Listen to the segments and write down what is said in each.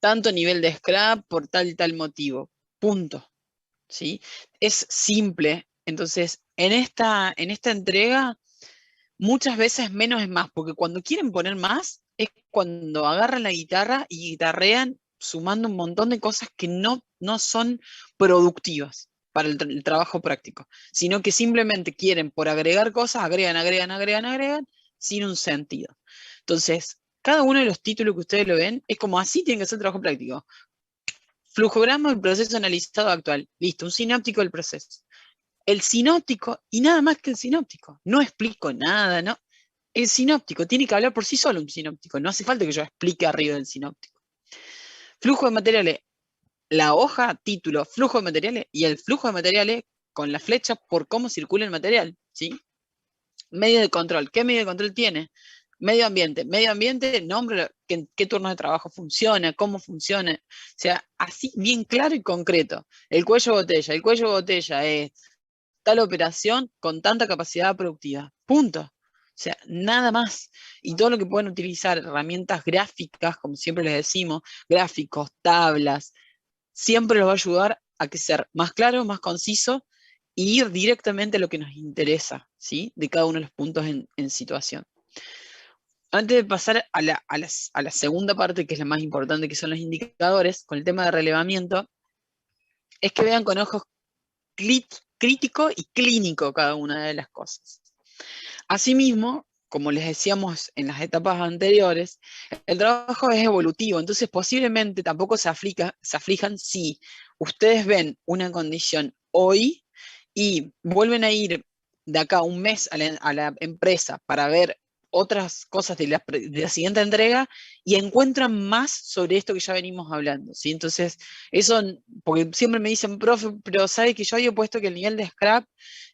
tanto nivel de scrap por tal y tal motivo. Punto. ¿Sí? Es simple. Entonces, en esta entrega, muchas veces menos es más, porque cuando quieren poner más, es cuando agarran la guitarra y guitarrean sumando un montón de cosas que no son productivas para el trabajo práctico, sino que simplemente quieren por agregar cosas, agregan, sin un sentido. Entonces, cada uno de los títulos que ustedes lo ven es como así tiene que ser el trabajo práctico. Flujograma del proceso analizado actual. Listo, un sinóptico del proceso. El sinóptico y nada más que el sinóptico. No explico nada, ¿no? El sinóptico tiene que hablar por sí solo un sinóptico. No hace falta que yo explique arriba del sinóptico. Flujo de materiales. La hoja, título, flujo de materiales y el flujo de materiales con la flecha por cómo circula el material, ¿sí? Medio de control. ¿Qué medio de control tiene? Medio ambiente. Medio ambiente, nombre, qué turnos de trabajo funciona, cómo funciona. O sea, así bien claro y concreto. El cuello botella. El cuello botella es tal operación con tanta capacidad productiva. Punto. O sea, nada más. Y todo lo que pueden utilizar, herramientas gráficas, como siempre les decimos, gráficos, tablas, siempre los va a ayudar a que ser más claro, más conciso e ir directamente a lo que nos interesa, ¿sí? De cada uno de los puntos en situación. Antes de pasar a la segunda parte, que es la más importante, que son los indicadores, con el tema de relevamiento, es que vean con ojos crítico y clínico cada una de las cosas. Asimismo, como les decíamos en las etapas anteriores, el trabajo es evolutivo, entonces posiblemente tampoco se aflijan si ustedes ven una condición hoy y vuelven a ir de acá a un mes a la empresa para ver otras cosas de la siguiente entrega y encuentran más sobre esto que ya venimos hablando, ¿sí? Entonces, eso, porque siempre me dicen, profe, pero sabe que yo había puesto que el nivel de scrap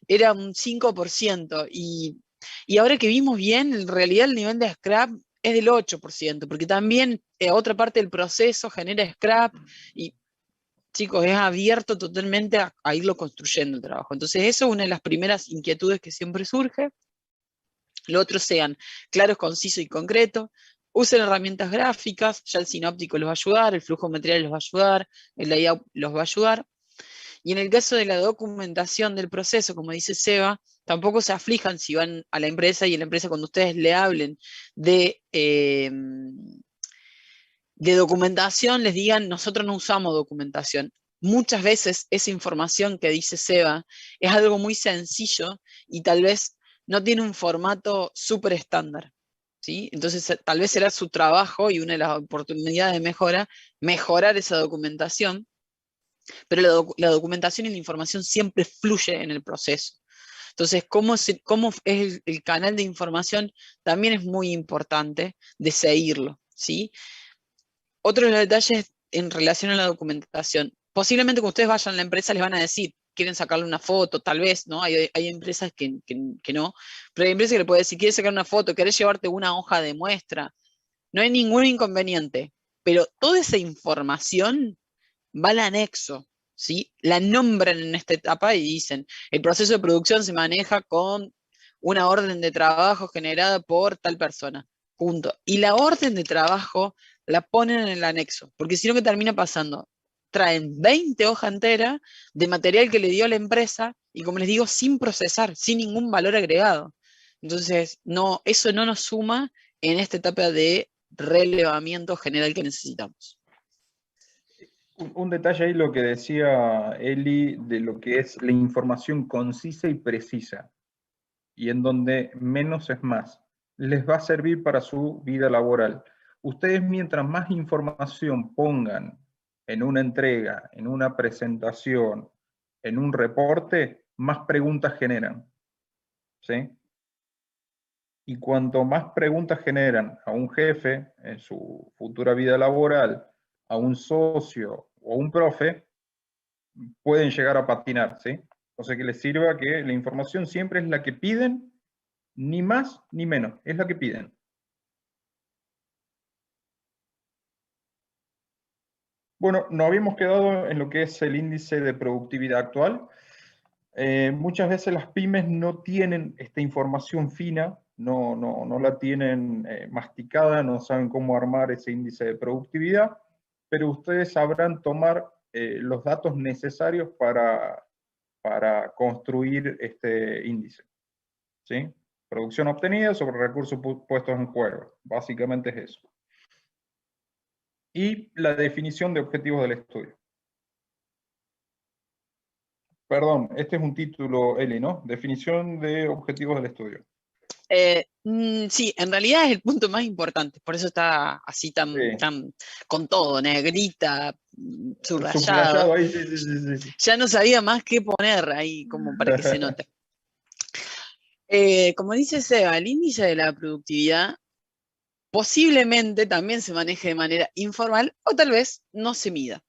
era un 5% y ahora que vimos bien, en realidad el nivel de scrap es del 8%, porque también otra parte del proceso genera scrap y, chicos, es abierto totalmente a irlo construyendo el trabajo. Entonces, eso es una de las primeras inquietudes que siempre surge. Lo otro sean claros, concisos y concretos. Usen herramientas gráficas, ya el sinóptico los va a ayudar, el flujo de material los va a ayudar, el layout los va a ayudar. Y en el caso de la documentación del proceso, como dice Seba, tampoco se aflijan si van a la empresa y en la empresa cuando ustedes le hablen de documentación, les digan, nosotros no usamos documentación. Muchas veces esa información que dice Seba es algo muy sencillo y tal vez no tiene un formato súper estándar. ¿Sí? Entonces, tal vez será su trabajo y una de las oportunidades de mejora, mejorar esa documentación, pero la documentación y la información siempre fluye en el proceso. Entonces, cómo es el canal de información también es muy importante de seguirlo, ¿sí? Otro de los detalles en relación a la documentación. Posiblemente cuando ustedes vayan a la empresa les van a decir, quieren sacarle una foto, tal vez, ¿no? Hay empresas que no, pero hay empresas que le pueden decir, quieres sacar una foto, querés llevarte una hoja de muestra, no hay ningún inconveniente, pero toda esa información va al anexo, ¿sí? La nombran en esta etapa y dicen, el proceso de producción se maneja con una orden de trabajo generada por tal persona, punto. Y la orden de trabajo la ponen en el anexo, porque si no, ¿qué termina pasando? Traen 20 hojas enteras de material que le dio la empresa y, como les digo, sin procesar, sin ningún valor agregado. Entonces, no, eso no nos suma en esta etapa de relevamiento general que necesitamos. Un detalle ahí lo que decía Eli de lo que es la información concisa y precisa, y en donde menos es más. Les va a servir para su vida laboral. Ustedes, mientras más información pongan en una entrega, en una presentación, en un reporte, más preguntas generan, ¿sí? Y cuanto más preguntas generan a un jefe en su futura vida laboral, a un socio o a un profe, pueden llegar a patinar, ¿sí? O sea, que les sirva que la información siempre es la que piden, ni más ni menos, es la que piden. Bueno, nos habíamos quedado en lo que es el índice de productividad actual. Muchas veces las pymes no tienen esta información fina, no la tienen masticada, no saben cómo armar ese índice de productividad. pero ustedes sabrán tomar los datos necesarios para construir este índice, ¿sí? Producción obtenida sobre recursos puestos en juego. Básicamente es eso. Y la definición de objetivos del estudio. Perdón, este es un título, Eli, ¿no? Definición de objetivos del estudio. Sí, en realidad es el punto más importante, por eso está así Sí. tan con todo, negrita, subrayado. Subrayado ahí, sí, sí, sí, sí. Ya no sabía más qué poner ahí como para que se note. Como dice Seba, el índice de la productividad posiblemente también se maneje de manera informal o tal vez no se mida.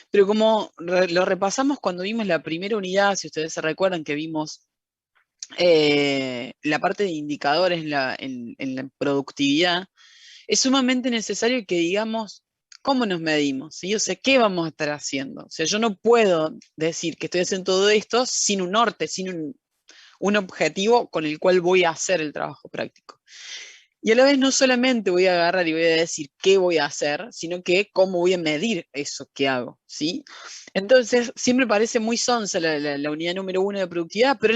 Pero como lo repasamos cuando vimos la primera unidad, si ustedes se recuerdan que vimos la parte de indicadores en la productividad, es sumamente necesario que digamos cómo nos medimos, ¿sí? O sea, qué vamos a estar haciendo. O sea, yo no puedo decir que estoy haciendo todo esto sin un norte, sin un objetivo con el cual voy a hacer el trabajo práctico. Y a la vez no solamente voy a agarrar y voy a decir qué voy a hacer, sino que cómo voy a medir eso que hago, ¿sí? Entonces, siempre parece muy sonsa la unidad número 1 de productividad, pero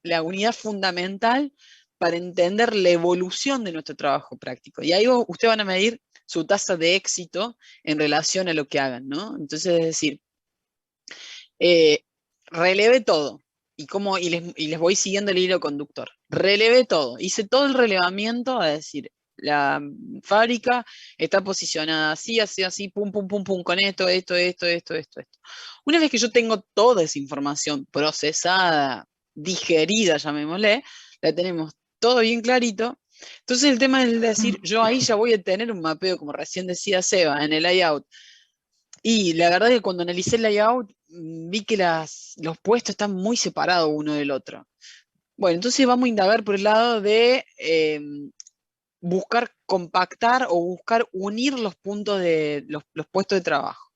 la unidad fundamental para entender la evolución de nuestro trabajo práctico. Y ahí ustedes van a medir su tasa de éxito en relación a lo que hagan, ¿no? Entonces, es decir, releve todo. Y les voy siguiendo el hilo conductor. Relevé todo. Hice todo el relevamiento, a decir, la fábrica está posicionada así, así, así, pum, pum, pum, pum, con esto. Una vez que yo tengo toda esa información procesada, digerida, llamémosle, la tenemos todo bien clarito. Entonces el tema es decir, yo ahí ya voy a tener un mapeo, como recién decía Seba, en el layout. Y la verdad es que cuando analicé el layout, vi que los puestos están muy separados uno del otro. Bueno, entonces vamos a indagar por el lado de buscar compactar o buscar unir los puntos de los puestos de trabajo.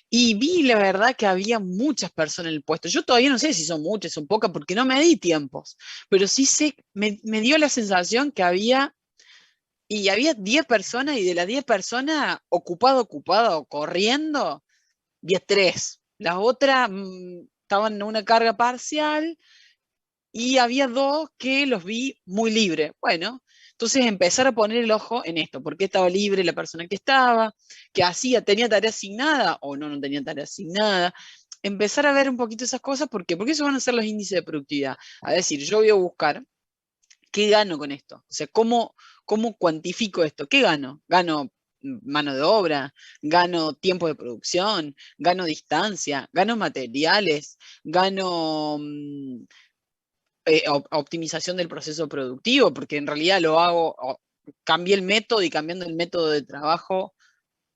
Y vi la verdad que había muchas personas en el puesto. Yo todavía no sé si son muchas, son pocas, porque no me di tiempos, pero sí sé, me dio la sensación que había 10 personas y de las 10 personas ocupado, corriendo, 10 3. Las otras estaban en una carga parcial y había 2 que los vi muy libres. Bueno, entonces empezar a poner el ojo en esto, por qué estaba libre la persona que estaba, qué hacía, tenía tarea asignada o no tenía tarea asignada. Empezar a ver un poquito esas cosas, ¿por qué? Porque eso van a ser los índices de productividad. A decir, yo voy a buscar qué gano con esto. O sea, cómo cuantifico esto. ¿Qué gano? Gano mano de obra, gano tiempo de producción, gano distancia, gano materiales, gano optimización del proceso productivo, porque en realidad lo hago, cambié el método y cambiando el método de trabajo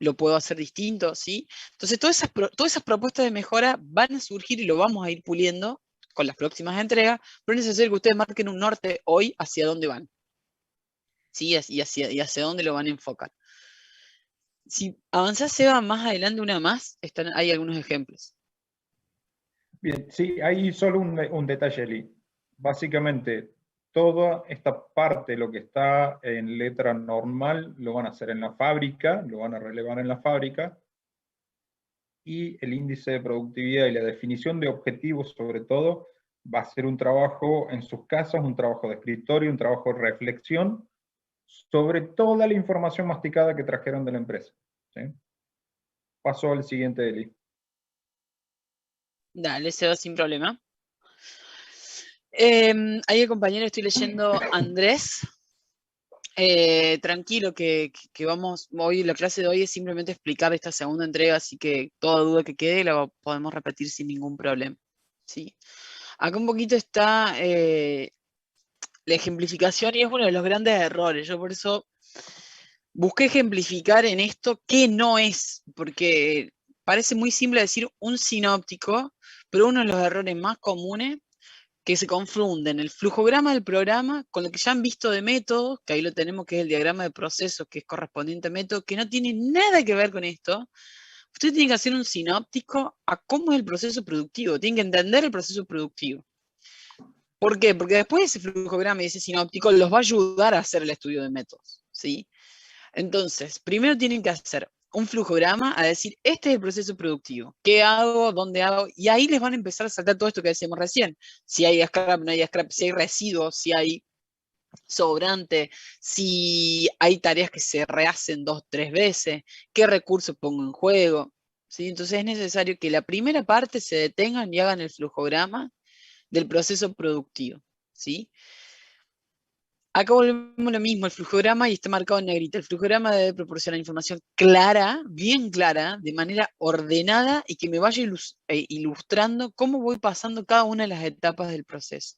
lo puedo hacer distinto, ¿sí? Entonces todas esas propuestas de mejora van a surgir y lo vamos a ir puliendo con las próximas entregas, pero es necesario que ustedes marquen un norte hoy hacia dónde van, ¿sí? Y hacia dónde lo van a enfocar. Si avanzás, Seba, más adelante una más, hay algunos ejemplos. Bien, sí, hay solo un detalle, Eli. Básicamente, toda esta parte, lo que está en letra normal, lo van a hacer en la fábrica, lo van a relevar en la fábrica, y el índice de productividad y la definición de objetivos, sobre todo, va a ser un trabajo en sus casas, un trabajo de escritorio, un trabajo de reflexión sobre toda la información masticada que trajeron de la empresa. ¿Sí? Paso al siguiente, Eli. Dale, Seba, sin problema. Ahí el compañero, estoy leyendo Andrés. Tranquilo, que vamos, hoy la clase de hoy es simplemente explicar esta segunda entrega, así que toda duda que quede la podemos repetir sin ningún problema. ¿Sí? Acá un poquito está la ejemplificación y es uno de los grandes errores. Yo por eso busqué ejemplificar en esto qué no es, porque parece muy simple decir un sinóptico, pero uno de los errores más comunes que se confunden el flujograma del programa con lo que ya han visto de métodos, que ahí lo tenemos, que es el diagrama de procesos, que es correspondiente a método, que no tiene nada que ver con esto. Usted tiene que hacer un sinóptico a cómo es el proceso productivo, tiene que entender el proceso productivo. ¿Por qué? Porque después ese flujograma y ese sinóptico los va a ayudar a hacer el estudio de métodos, ¿sí? Entonces, primero tienen que hacer un flujograma a decir, este es el proceso productivo, ¿qué hago? ¿Dónde hago? Y ahí les van a empezar a saltar todo esto que decíamos recién. Si hay scrap, no hay scrap, si hay residuos, si hay sobrante, si hay tareas que se rehacen 2, 3 veces, qué recursos pongo en juego. ¿Sí? Entonces es necesario que la primera parte se detengan y hagan el flujograma del proceso productivo. ¿Sí? Acá volvemos a lo mismo, el flujograma, y está marcado en negrita. El flujograma debe proporcionar información clara, bien clara, de manera ordenada y que me vaya ilustrando cómo voy pasando cada una de las etapas del proceso.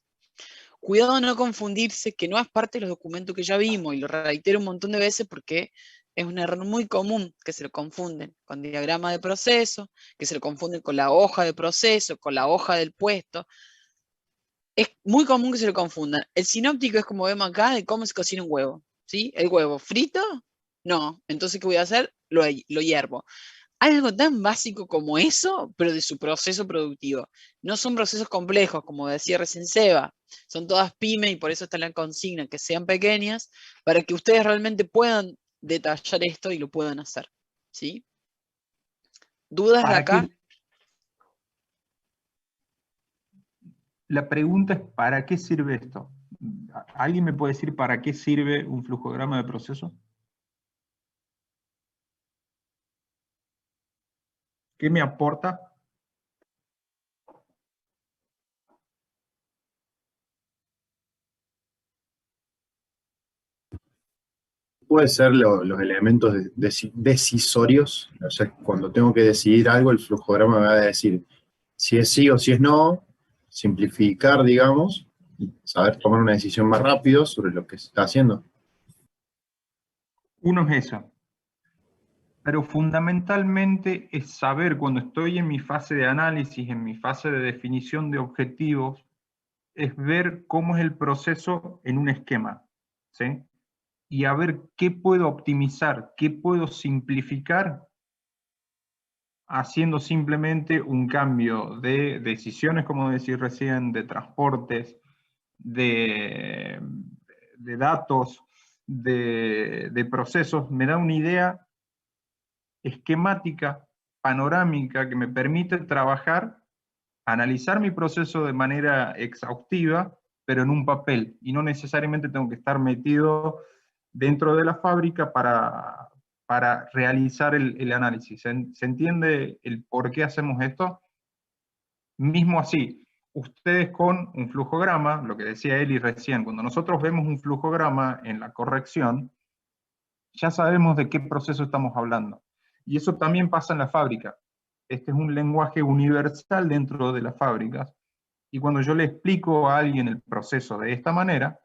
Cuidado de no confundirse, que no es parte de los documentos que ya vimos, y lo reitero un montón de veces porque es un error muy común que se lo confunden con diagrama de proceso, que se lo confunden con la hoja de proceso, con la hoja del puesto. Es muy común que se lo confundan. El sinóptico es como vemos acá de cómo se cocina un huevo. ¿Sí? ¿El huevo frito? No. Entonces, ¿qué voy a hacer? Lo hiervo. Algo tan básico como eso, pero de su proceso productivo. No son procesos complejos, como decía recién Seba. Son todas pymes y por eso está la consigna, que sean pequeñas, para que ustedes realmente puedan detallar esto y lo puedan hacer. ¿Sí? ¿Dudas de ¿Para acá? qué? La pregunta es, ¿para qué sirve esto? ¿Alguien me puede decir para qué sirve un flujograma de proceso? ¿Qué me aporta? Puede ser los elementos decisorios, o sea, cuando tengo que decidir algo, el flujograma me va a decir si es sí o si es no, simplificar, digamos, y saber tomar una decisión más rápido sobre lo que se está haciendo. Uno es eso. Pero fundamentalmente es saber cuando estoy en mi fase de análisis, en mi fase de definición de objetivos, es ver cómo es el proceso en un esquema, ¿sí? Y a ver qué puedo optimizar, qué puedo simplificar haciendo simplemente un cambio de decisiones, como decía recién, de transportes, de, de datos, de procesos. Me da una idea esquemática, panorámica, que me permite trabajar, analizar mi proceso de manera exhaustiva, pero en un papel, y no necesariamente tengo que estar metido dentro de la fábrica para realizar el análisis. ¿Se entiende el por qué hacemos esto? Mismo así, ustedes con un flujograma, lo que decía Eli recién, cuando nosotros vemos un flujograma en la corrección, ya sabemos de qué proceso estamos hablando. Y eso también pasa en la fábrica. Este es un lenguaje universal dentro de las fábricas. Y cuando yo le explico a alguien el proceso de esta manera,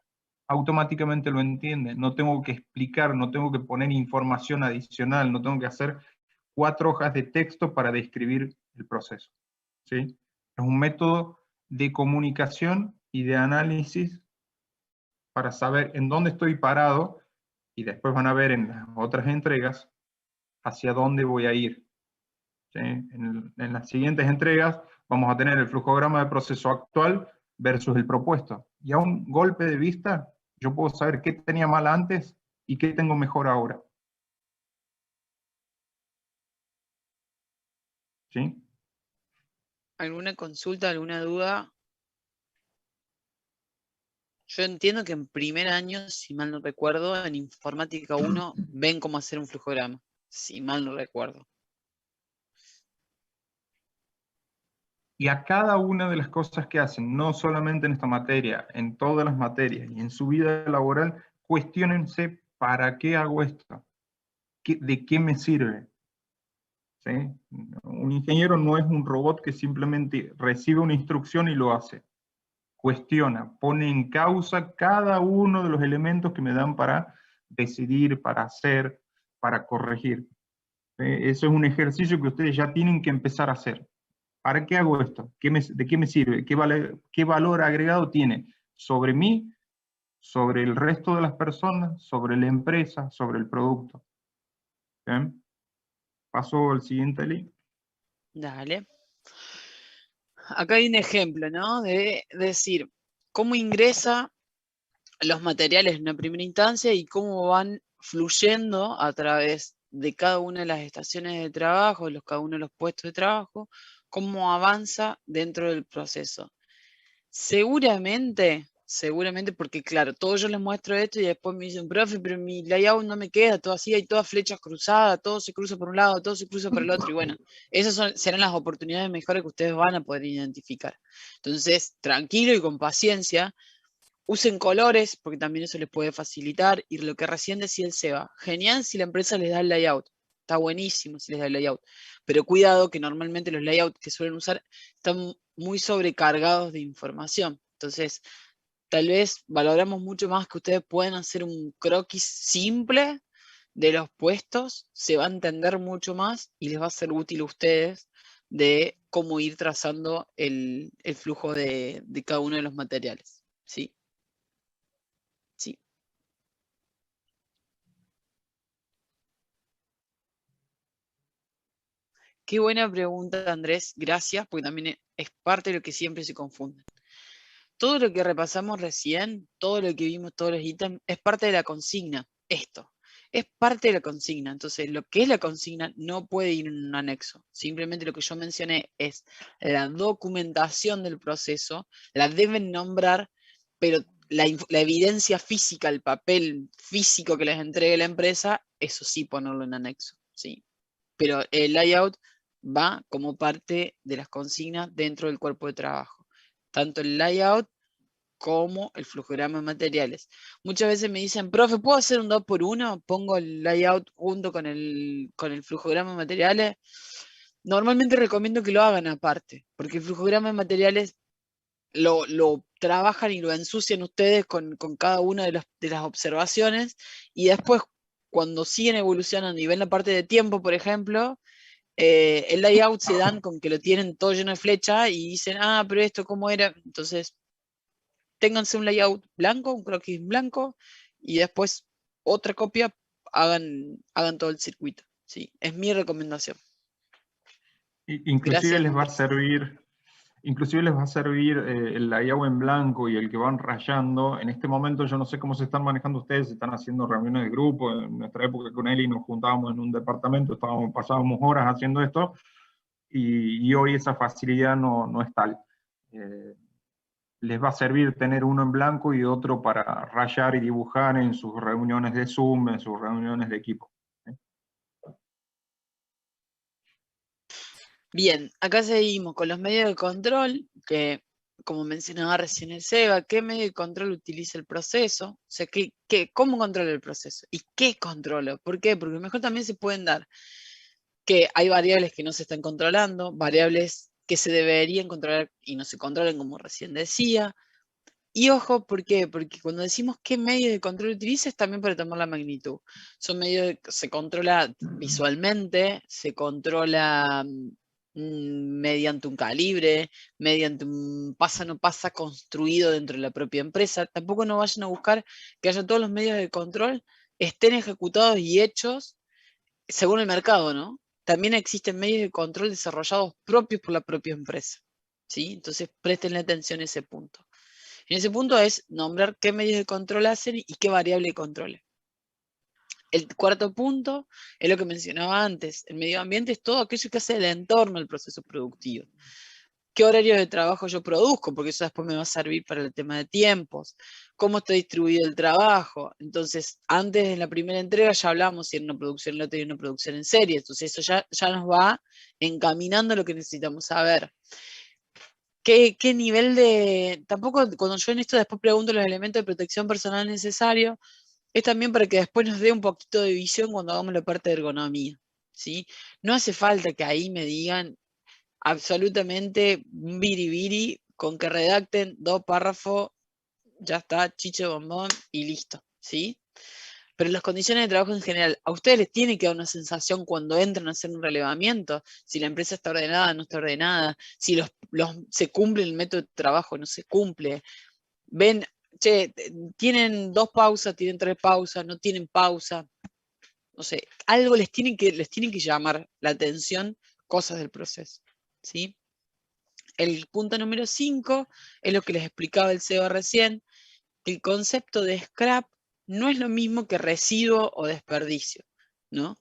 automáticamente lo entiende. No tengo que explicar, no tengo que poner información adicional, no tengo que hacer 4 hojas de texto para describir el proceso. ¿Sí? Es un método de comunicación y de análisis para saber en dónde estoy parado, y después van a ver en las otras entregas hacia dónde voy a ir. ¿Sí? En las siguientes entregas vamos a tener el flujograma de proceso actual versus el propuesto. Y a un golpe de vista, yo puedo saber qué tenía mal antes y qué tengo mejor ahora. ¿Sí? ¿Alguna consulta, alguna duda? Yo entiendo que en primer año, si mal no recuerdo, en Informática 1 ven cómo hacer un flujograma, si mal no recuerdo. Y a cada una de las cosas que hacen, no solamente en esta materia, en todas las materias y en su vida laboral, cuestiónense, ¿para qué hago esto? ¿De qué me sirve? ¿Sí? Un ingeniero no es un robot que simplemente recibe una instrucción y lo hace. Cuestiona, pone en causa cada uno de los elementos que me dan para decidir, para hacer, para corregir. Eso es un ejercicio que ustedes ya tienen que empezar a hacer. ¿Para qué hago esto? ¿De qué me sirve? ¿Qué valor agregado tiene sobre mí, sobre el resto de las personas, sobre la empresa, sobre el producto? ¿Bien? Paso al siguiente link. Dale. Acá hay un ejemplo, ¿no? De decir cómo ingresa los materiales en una primera instancia y cómo van fluyendo a través de cada una de las estaciones de trabajo, cada uno de los puestos de trabajo, cómo avanza dentro del proceso. Seguramente, porque claro, todos yo les muestro esto y después me dicen, profe, pero mi layout no me queda, todo así, hay todas flechas cruzadas, todo se cruza por un lado, todo se cruza por el otro, y bueno, esas serán las oportunidades mejores que ustedes van a poder identificar. Entonces, tranquilo y con paciencia, usen colores, porque también eso les puede facilitar, y lo que recién decía el Seba, genial si la empresa les da el layout, está buenísimo si les da el layout, pero cuidado que normalmente los layouts que suelen usar están muy sobrecargados de información, entonces tal vez valoramos mucho más que ustedes puedan hacer un croquis simple de los puestos, se va a entender mucho más y les va a ser útil a ustedes de cómo ir trazando el flujo de cada uno de los materiales, ¿sí? Sí. Qué buena pregunta, Andrés. Gracias, porque también es parte de lo que siempre se confunde. Todo lo que repasamos recién, todo lo que vimos, todos los ítems, es parte de la consigna. Esto es parte de la consigna. Entonces, lo que es la consigna no puede ir en un anexo. Simplemente lo que yo mencioné es la documentación del proceso, la deben nombrar, pero la evidencia física, el papel físico que les entregue la empresa, eso sí ponerlo en anexo, ¿sí? Pero el layout va como parte de las consignas dentro del cuerpo de trabajo. Tanto el layout como el flujograma de materiales. Muchas veces me dicen, profe, ¿puedo hacer un 2x1? Pongo el layout junto con el flujograma de materiales. Normalmente recomiendo que lo hagan aparte, porque el flujograma de materiales lo trabajan y lo ensucian ustedes con cada una de las observaciones, y después, cuando siguen evolucionando y ven la parte de tiempo, por ejemplo, el layout se dan con que lo tienen todo lleno de flecha y dicen, ah, pero esto cómo era. Entonces, ténganse un layout blanco, un croquis blanco, y después otra copia, hagan todo el circuito. ¿Sí? Es mi recomendación. Inclusive Gracias, les va a Andrés. servir, el layout en blanco y el que van rayando. En este momento yo no sé cómo se están manejando ustedes, se están haciendo reuniones de grupo. En nuestra época con Eli nos juntábamos en un departamento, pasábamos horas haciendo esto, y hoy esa facilidad no es tal. Les va a servir tener uno en blanco y otro para rayar y dibujar en sus reuniones de Zoom, en sus reuniones de equipo. Bien, acá seguimos con los medios de control, que como mencionaba recién el Seba, ¿qué medio de control utiliza el proceso? O sea, ¿cómo controla el proceso? ¿Y qué controla? ¿Por qué? Porque a lo mejor también se pueden dar que hay variables que no se están controlando, variables que se deberían controlar y no se controlan, como recién decía. Y ojo, ¿por qué? Porque cuando decimos qué medio de control utiliza es también para tomar la magnitud. Son medios que se controla visualmente, se controla mediante un calibre, mediante un pasa no pasa construido dentro de la propia empresa. Tampoco no vayan a buscar que haya todos los medios de control estén ejecutados y hechos según el mercado, ¿no? También existen medios de control desarrollados propios por la propia empresa, ¿sí? Entonces, préstenle atención a ese punto. En ese punto es nombrar qué medios de control hacen y qué variable controla. El cuarto punto es lo que mencionaba antes. El medio ambiente es todo aquello que hace el entorno del proceso productivo. ¿Qué horario de trabajo yo produzco? Porque eso después me va a servir para el tema de tiempos. ¿Cómo está distribuido el trabajo? Entonces, antes en la primera entrega ya hablamos si era una producción en lote y una producción en serie. Entonces, eso ya nos va encaminando lo que necesitamos saber. ¿Qué nivel de...? Tampoco cuando yo en esto después pregunto los elementos de protección personal necesarios, es también para que después nos dé un poquito de visión cuando hagamos la parte de ergonomía, ¿sí? No hace falta que ahí me digan absolutamente biribiri, con que redacten 2 párrafos, ya está, chiche bombón y listo, ¿sí? Pero las condiciones de trabajo en general, a ustedes les tiene que dar una sensación cuando entran a hacer un relevamiento, si la empresa está ordenada, no está ordenada, si se cumple el método de trabajo, no se cumple. Ven, che, tienen 2 pausas, tienen 3 pausas, no tienen pausa. No sé, algo les tienen que llamar la atención, cosas del proceso, ¿sí? El punto número 5 es lo que les explicaba el Seba recién. El concepto de scrap no es lo mismo que residuo o desperdicio, ¿no?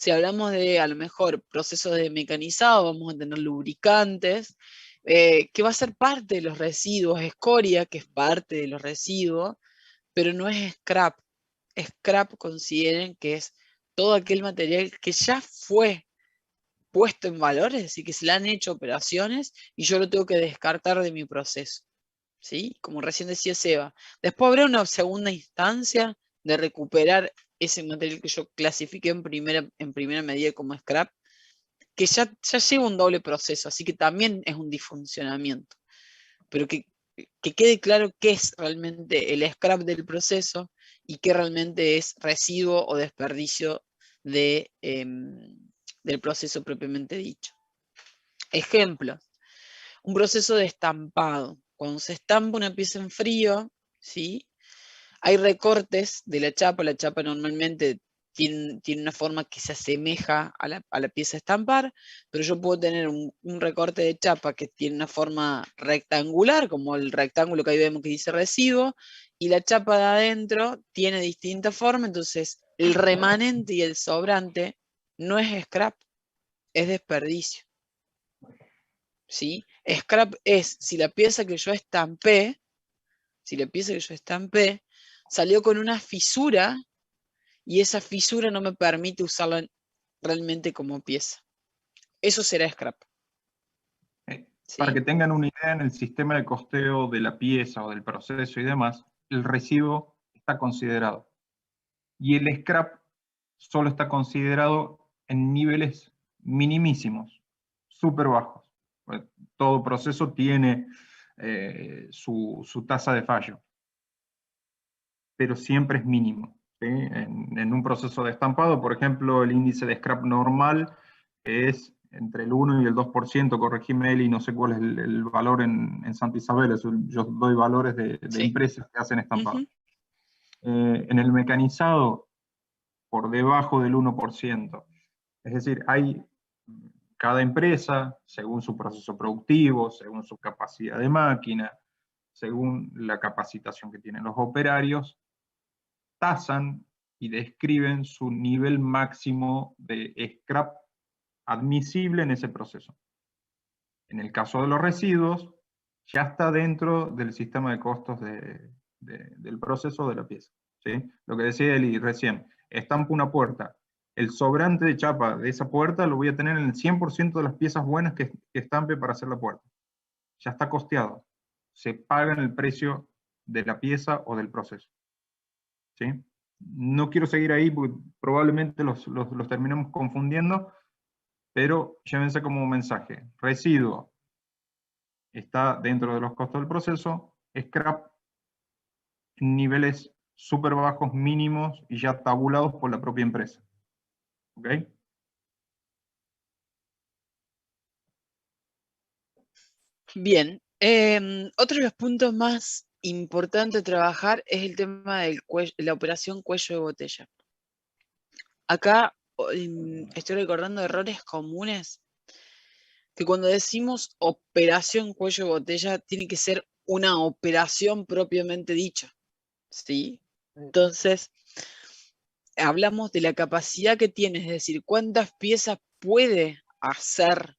Si hablamos de, a lo mejor, procesos de mecanizado, vamos a tener lubricantes, que va a ser parte de los residuos, escoria, que es parte de los residuos, pero no es scrap. Scrap consideren que es todo aquel material que ya fue puesto en valor, es decir, que se le han hecho operaciones y yo lo tengo que descartar de mi proceso, ¿sí? Como recién decía Seba. Después habrá una segunda instancia de recuperar ese material que yo clasifiqué en primera medida como scrap, que ya lleva un doble proceso, así que también es un disfuncionamiento. Pero que quede claro qué es realmente el scrap del proceso y qué realmente es residuo o desperdicio del proceso propiamente dicho. Ejemplo, un proceso de estampado. Cuando se estampa una pieza en frío, ¿sí? Hay recortes de la chapa normalmente tiene una forma que se asemeja a la pieza a estampar, pero yo puedo tener un recorte de chapa que tiene una forma rectangular, como el rectángulo que ahí vemos que dice residuo, y la chapa de adentro tiene distinta forma, entonces el remanente y el sobrante no es scrap, es desperdicio. ¿Sí? Scrap es si la pieza que yo estampé, salió con una fisura y esa fisura no me permite usarla realmente como pieza. Eso será scrap. Para ¿Sí? que tengan una idea, en el sistema de costeo de la pieza o del proceso y demás, el residuo está considerado. Y el scrap solo está considerado en niveles minimísimos, súper bajos. Pues, todo proceso tiene su tasa de fallo, pero siempre es mínimo. ¿Sí? En un proceso de estampado, por ejemplo, el índice de scrap normal es entre el 1 y el 2%, corregime Eli, no sé cuál es el valor en Santa Isabel, yo doy valores de Sí. empresas que hacen estampado. En el mecanizado, por debajo del 1%. Es decir, hay cada empresa, según su proceso productivo, según su capacidad de máquina, según la capacitación que tienen los operarios, tasan y describen su nivel máximo de scrap admisible en ese proceso. En el caso de los residuos, ya está dentro del sistema de costos del proceso de la pieza. ¿Sí? Lo que decía Eli recién, estampo una puerta, el sobrante de chapa de esa puerta lo voy a tener en el 100% de las piezas buenas que estampe para hacer la puerta. Ya está costeado. Se paga en el precio de la pieza o del proceso. ¿Sí? No quiero seguir ahí porque probablemente los terminemos confundiendo, pero llévense como un mensaje. Residuo está dentro de los costos del proceso. Scrap, niveles súper bajos, mínimos y ya tabulados por la propia empresa. ¿Ok? Bien. Otro de los puntos más importantes a trabajar es el tema de la operación cuello de botella. Acá estoy recordando errores comunes que cuando decimos operación cuello de botella tiene que ser una operación propiamente dicha, ¿sí? Entonces, hablamos de la capacidad que tiene, es decir, cuántas piezas puede hacer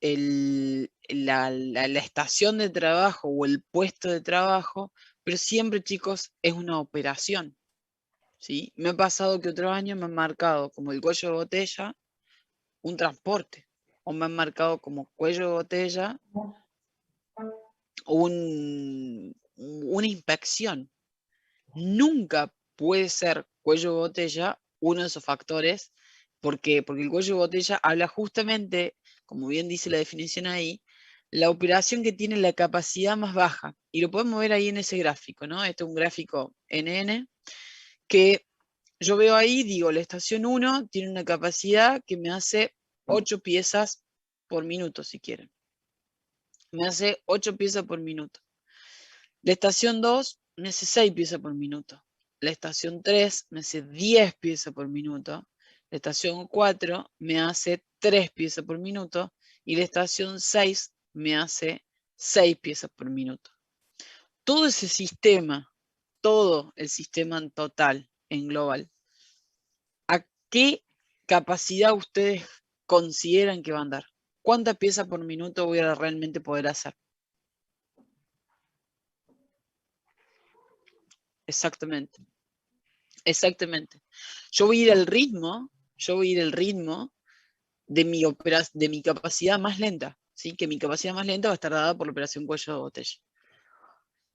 la estación de trabajo o el puesto de trabajo, pero siempre, chicos, es una operación, ¿sí? Me ha pasado que otro año me han marcado como el cuello de botella un transporte, o me han marcado como cuello de botella una inspección. Nunca puede ser cuello de botella uno de esos factores, porque el cuello de botella habla justamente, como bien dice la definición ahí, la operación que tiene la capacidad más baja. Y lo podemos ver ahí en ese gráfico, ¿no? Este es un gráfico NN, que yo veo ahí, digo, la estación 1 tiene una capacidad que me hace 8 piezas por minuto, si quieren. Me hace 8 piezas por minuto. La estación 2 me hace 6 piezas por minuto. La estación 3 me hace 10 piezas por minuto. La estación 4 me hace 3 piezas por minuto. Y la estación 6 me hace 6 piezas por minuto. Todo ese sistema, todo el sistema en total, en global, ¿a qué capacidad ustedes consideran que va a andar? ¿Cuántas piezas por minuto voy a realmente poder hacer? Exactamente. Exactamente. Yo voy a ir al ritmo, de mi capacidad más lenta, ¿sí? Que mi capacidad más lenta va a estar dada por la operación cuello de botella.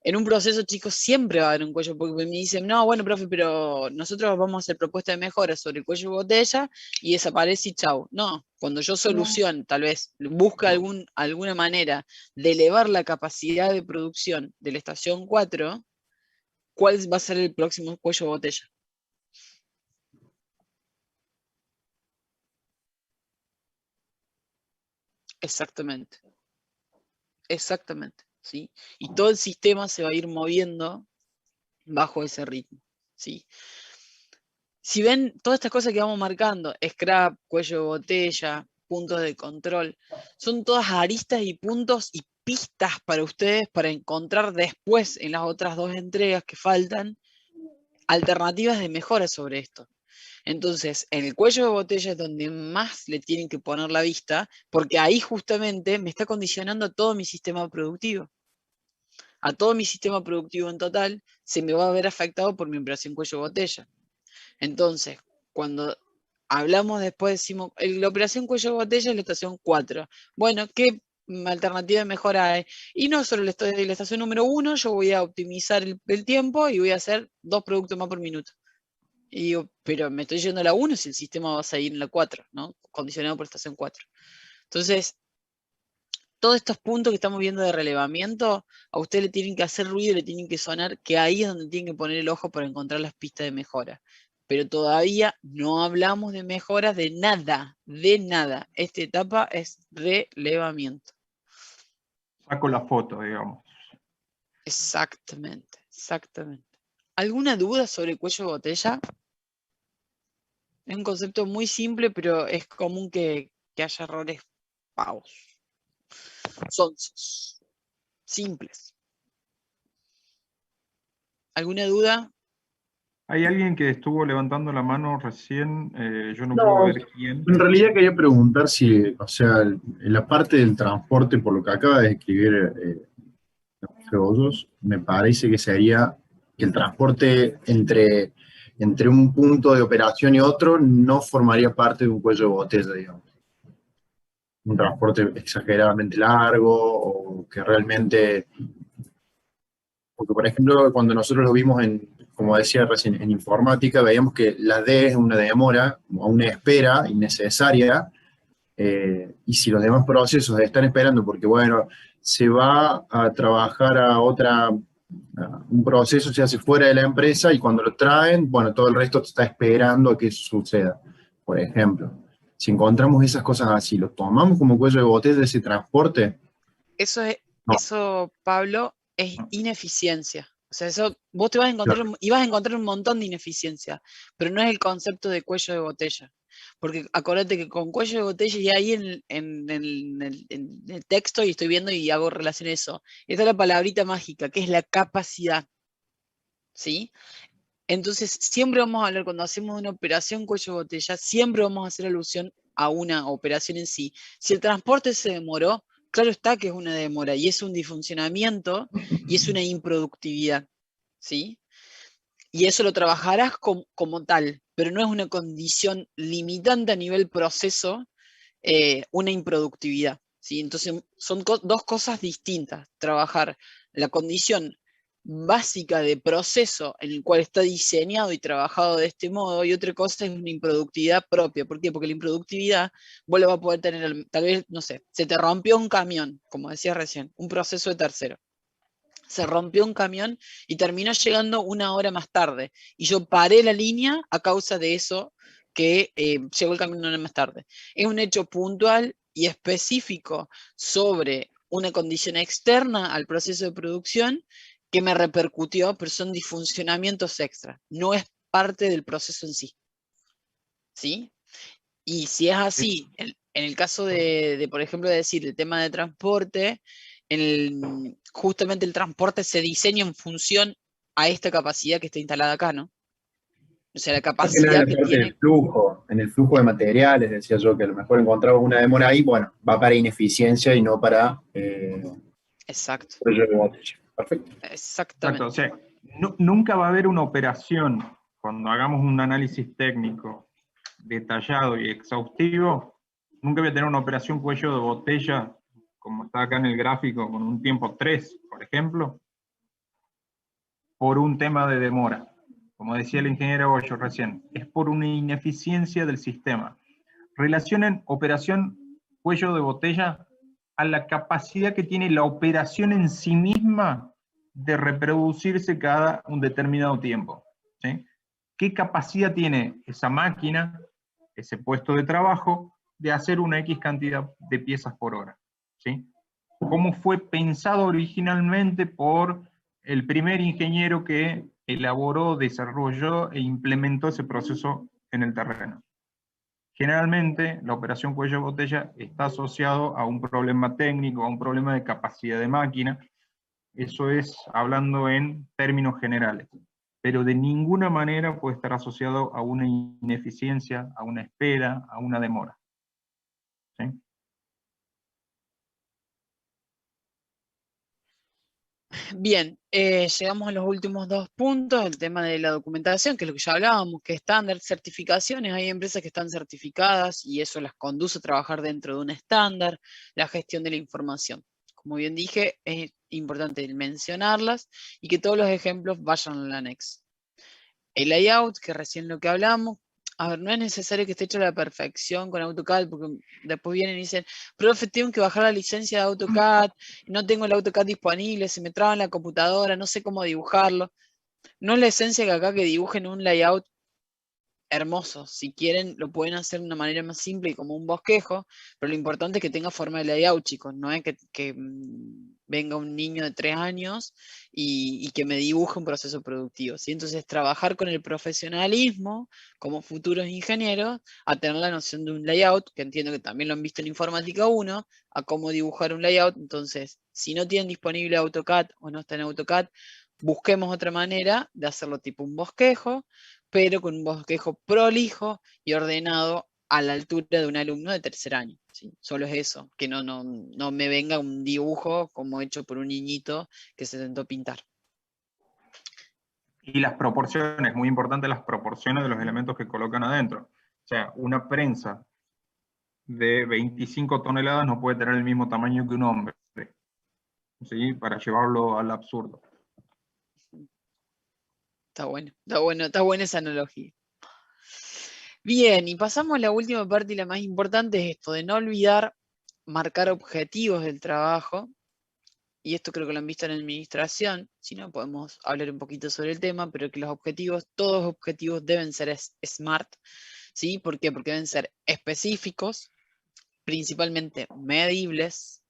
En un proceso, chicos, siempre va a haber un cuello, porque me dicen, no, bueno, profe, pero nosotros vamos a hacer propuesta de mejora sobre el cuello de botella y desaparece y chau. No, cuando yo soluciono, tal vez, busca alguna manera de elevar la capacidad de producción de la estación 4, ¿cuál va a ser el próximo cuello de botella? Exactamente, exactamente, ¿sí? Y todo el sistema se va a ir moviendo bajo ese ritmo, ¿sí? Si ven todas estas cosas que vamos marcando, scrap, cuello de botella, puntos de control, son todas aristas y puntos y pistas para ustedes para encontrar después en las otras dos entregas que faltan alternativas de mejora sobre esto. Entonces, en el cuello de botella es donde más le tienen que poner la vista, porque ahí justamente me está condicionando a todo mi sistema productivo. A todo mi sistema productivo en total se me va a ver afectado por mi operación cuello de botella. Entonces, cuando hablamos después, decimos, la operación cuello de botella es la estación 4. Bueno, ¿qué alternativa de mejora hay? Y no solo la estación número 1, yo voy a optimizar el tiempo y voy a hacer 2 productos más por minuto. Y digo, pero me estoy yendo a la 1 si el sistema va a seguir en la 4, ¿no? Condicionado por estación 4. Entonces, todos estos puntos que estamos viendo de relevamiento, a usted le tienen que hacer ruido, le tienen que sonar, que ahí es donde tienen que poner el ojo para encontrar las pistas de mejora. Pero todavía no hablamos de mejoras de nada, de nada. Esta etapa es relevamiento. Saco la foto, digamos. Exactamente, exactamente. ¿Alguna duda sobre el cuello de botella? Es un concepto muy simple, pero es común que haya errores pavos. Sonsos. Simples. ¿Alguna duda? Hay alguien que estuvo levantando la mano recién, yo no puedo No, ver quién. en realidad quería preguntar si, o sea, en la parte del transporte, por lo que acaba de escribir Cebollos, me parece que sería que el transporte entre un punto de operación y otro no formaría parte de un cuello de botella, digamos. Un transporte exageradamente largo o que realmente, porque por ejemplo, cuando nosotros lo vimos como decía recién, en informática, veíamos que la D es una demora o una espera innecesaria, y si los demás procesos están esperando porque, bueno, se va a trabajar un proceso se hace fuera de la empresa y cuando lo traen, bueno, todo el resto está esperando a que eso suceda, por ejemplo. Si encontramos esas cosas así, ¿lo tomamos como cuello de botella de ese transporte? No, Eso, Pablo, es No. ineficiencia. O sea, eso vos te vas a encontrar, claro, y vas a encontrar un montón de ineficiencia, pero no es el concepto de cuello de botella. Porque acordate que con cuello de botella, y ahí en el texto, y estoy viendo y hago relación a eso, está la palabrita mágica, que es la capacidad. ¿Sí? Entonces, siempre vamos a hablar, cuando hacemos una operación cuello de botella, siempre vamos a hacer alusión a una operación en sí. Si el transporte se demoró, claro está que es una demora y es un disfuncionamiento y es una improductividad, ¿sí? Y eso lo trabajarás como tal, pero no es una condición limitante a nivel proceso, una improductividad, ¿sí? Entonces, son dos cosas distintas. Trabajar la condición básica de proceso en el cual está diseñado y trabajado de este modo, y otra cosa es una improductividad propia. ¿Por qué? Porque la improductividad vos la vas a poder tener, tal vez, no sé, se te rompió un camión, como decía recién, un proceso de tercero. Se rompió un camión y terminó llegando 1 hora más tarde. Y yo paré la línea a causa de eso, que llegó el camión 1 hora más tarde. Es un hecho puntual y específico sobre una condición externa al proceso de producción que me repercutió, pero son disfuncionamientos extra. No es parte del proceso en sí. ¿Sí? Y si es así, en el caso por ejemplo, de decir el tema de transporte, justamente el transporte se diseña en función a esta capacidad que está instalada acá, ¿no? O sea, la En capacidad la que parte tiene. del flujo, en el flujo de materiales, decía yo, que a lo mejor encontraba una demora ahí, bueno, va para ineficiencia y no para Exacto, cuello de botella. Perfecto. Exacto, o exactamente. sea, nunca va a haber una operación, cuando hagamos un análisis técnico detallado y exhaustivo, nunca voy a tener una operación cuello de botella, como está acá en el gráfico, con un tiempo 3, por ejemplo, por un tema de demora. Como decía el ingeniero Hoyo recién, es por una ineficiencia del sistema. Relacionen operación cuello de botella a la capacidad que tiene la operación en sí misma de reproducirse cada un determinado tiempo. ¿Sí? ¿Qué capacidad tiene esa máquina, ese puesto de trabajo, de hacer una X cantidad de piezas por hora? ¿Sí? ¿Cómo fue pensado originalmente por el primer ingeniero que elaboró, desarrolló e implementó ese proceso en el terreno? Generalmente, la operación cuello de botella está asociado a un problema técnico, a un problema de capacidad de máquina. Eso es hablando en términos generales. Pero de ninguna manera puede estar asociado a una ineficiencia, a una espera, a una demora. ¿Sí? Bien, llegamos a los últimos dos puntos, el tema de la documentación, que es lo que ya hablábamos, que estándar, certificaciones, hay empresas que están certificadas y eso las conduce a trabajar dentro de un estándar, la gestión de la información. Como bien dije, es importante mencionarlas y que todos los ejemplos vayan al anexo. El layout, que recién lo que hablamos, a ver, no es necesario que esté hecho a la perfección con AutoCAD, porque después vienen y dicen, profe, tengo que bajar la licencia de AutoCAD, no tengo el AutoCAD disponible, se me traba en la computadora, no sé cómo dibujarlo. No es la esencia que acá que dibujen un layout hermoso. Si quieren, lo pueden hacer de una manera más simple y como un bosquejo, pero lo importante es que tenga forma de layout, chicos. No es que venga un niño de 3 años y que me dibuje un proceso productivo, ¿sí? Entonces, trabajar con el profesionalismo como futuros ingenieros, a tener la noción de un layout, que entiendo que también lo han visto en Informática 1, a cómo dibujar un layout. Entonces, si no tienen disponible AutoCAD o no está en AutoCAD, busquemos otra manera de hacerlo tipo un bosquejo, pero con un bosquejo prolijo y ordenado a la altura de un alumno de tercer año. ¿Sí? Solo es eso, que no me venga un dibujo como hecho por un niñito que se intentó pintar. Y las proporciones, muy importante las proporciones de los elementos que colocan adentro. O sea, una prensa de 25 toneladas no puede tener el mismo tamaño que un hombre, ¿sí? Para llevarlo al absurdo. Está buena esa analogía. Bien, y pasamos a la última parte y la más importante, es esto de no olvidar marcar objetivos del trabajo. Y esto creo que lo han visto en administración, si no podemos hablar un poquito sobre el tema, pero que los objetivos, todos los objetivos deben ser SMART, ¿sí? ¿Por qué? Porque deben ser específicos, principalmente medibles,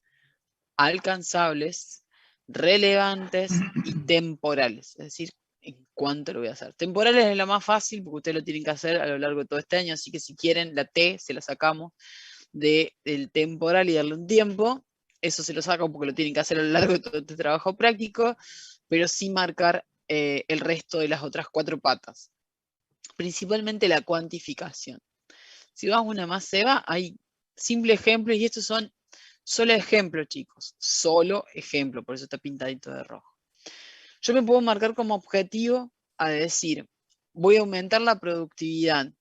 alcanzables, relevantes y temporales, es decir, en cuánto lo voy a hacer. Temporales es lo más fácil porque ustedes lo tienen que hacer a lo largo de todo este año, así que si quieren la T se la sacamos del temporal y darle un tiempo. Eso se lo sacan porque lo tienen que hacer a lo largo de todo este trabajo práctico, pero sí marcar el resto de las otras 4 patas. Principalmente la cuantificación. Si vamos a una más SEBA, hay simples ejemplos y estos son solo ejemplos, chicos. Solo ejemplo, por eso está pintadito de rojo. Yo me puedo marcar como objetivo a decir, voy a aumentar la productividad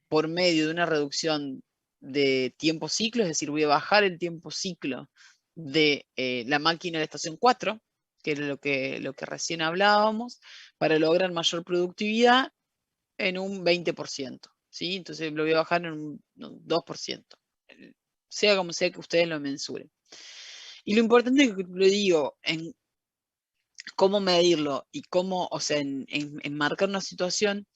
por medio de una reducción de tiempo ciclo, es decir, voy a bajar el tiempo ciclo de la máquina de la estación 4, que era lo que recién hablábamos, para lograr mayor productividad en un 20%, ¿sí? Entonces lo voy a bajar en un 2%, sea como sea que ustedes lo mensuren. Y lo importante es que lo digo, en cómo medirlo y cómo, o sea, en marcar una situación,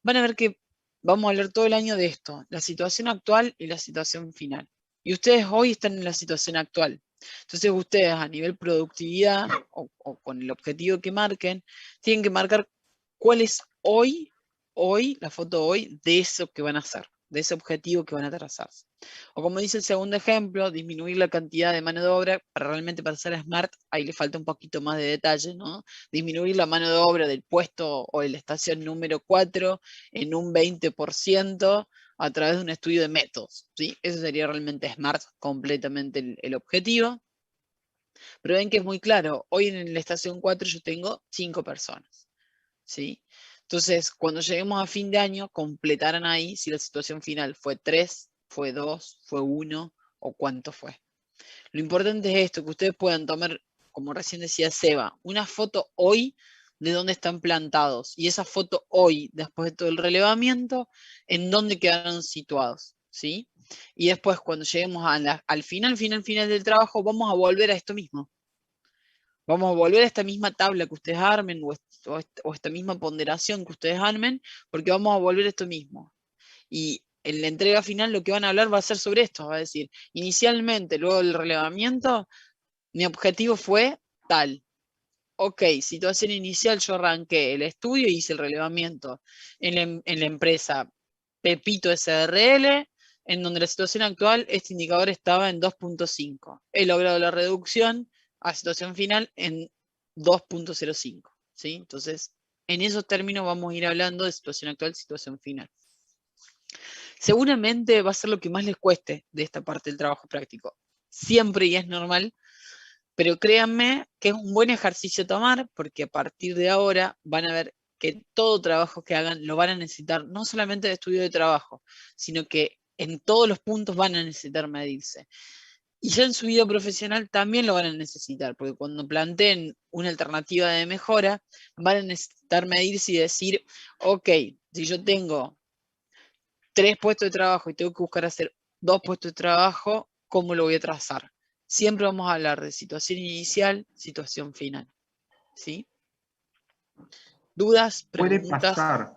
van a ver que vamos a hablar todo el año de esto, la situación actual y la situación final. Y ustedes hoy están en la situación actual. Entonces ustedes a nivel productividad o con el objetivo que marquen, tienen que marcar cuál es hoy, la foto hoy, de eso que van a hacer, de ese objetivo que van a trazarse. O como dice el segundo ejemplo, disminuir la cantidad de mano de obra, para ser smart, ahí le falta un poquito más de detalle, ¿no? Disminuir la mano de obra del puesto o de la estación número 4 en un 20% a través de un estudio de métodos, ¿sí? Eso sería realmente smart, completamente el objetivo. Pero ven que es muy claro, hoy en la estación 4 yo tengo 5 personas, ¿sí? Entonces, cuando lleguemos a fin de año, completarán ahí si la situación final fue 3, fue 2, fue 1 o cuánto fue. Lo importante es esto, que ustedes puedan tomar, como recién decía Seba, una foto hoy de dónde están plantados y esa foto hoy, después de todo el relevamiento, en dónde quedaron situados, ¿sí? Y después, cuando lleguemos al final del trabajo, vamos a volver a esto mismo. Vamos a volver a esta misma tabla que ustedes armen o esta misma ponderación que ustedes armen, porque vamos a volver a esto mismo. Y en la entrega final lo que van a hablar va a ser sobre esto, va a decir, inicialmente, luego del relevamiento, mi objetivo fue tal. Ok, situación inicial, yo arranqué el estudio y hice el relevamiento en la empresa Pepito SRL, en donde la situación actual, este indicador estaba en 2.5. He logrado la reducción a situación final en 2.05, ¿sí? Entonces, en esos términos vamos a ir hablando de situación actual, situación final. Seguramente va a ser lo que más les cueste de esta parte del trabajo práctico. Siempre, y es normal, pero créanme que es un buen ejercicio tomar, porque a partir de ahora van a ver que todo trabajo que hagan lo van a necesitar, no solamente de estudio de trabajo, sino que en todos los puntos van a necesitar medirse. Y ya en su vida profesional también lo van a necesitar, porque cuando planteen una alternativa de mejora, van a necesitar medirse y decir, ok, si yo tengo 3 puestos de trabajo y tengo que buscar hacer 2 puestos de trabajo, ¿cómo lo voy a trazar? Siempre vamos a hablar de situación inicial, situación final, ¿sí? ¿Dudas? Puede ¿Preguntas? pasar,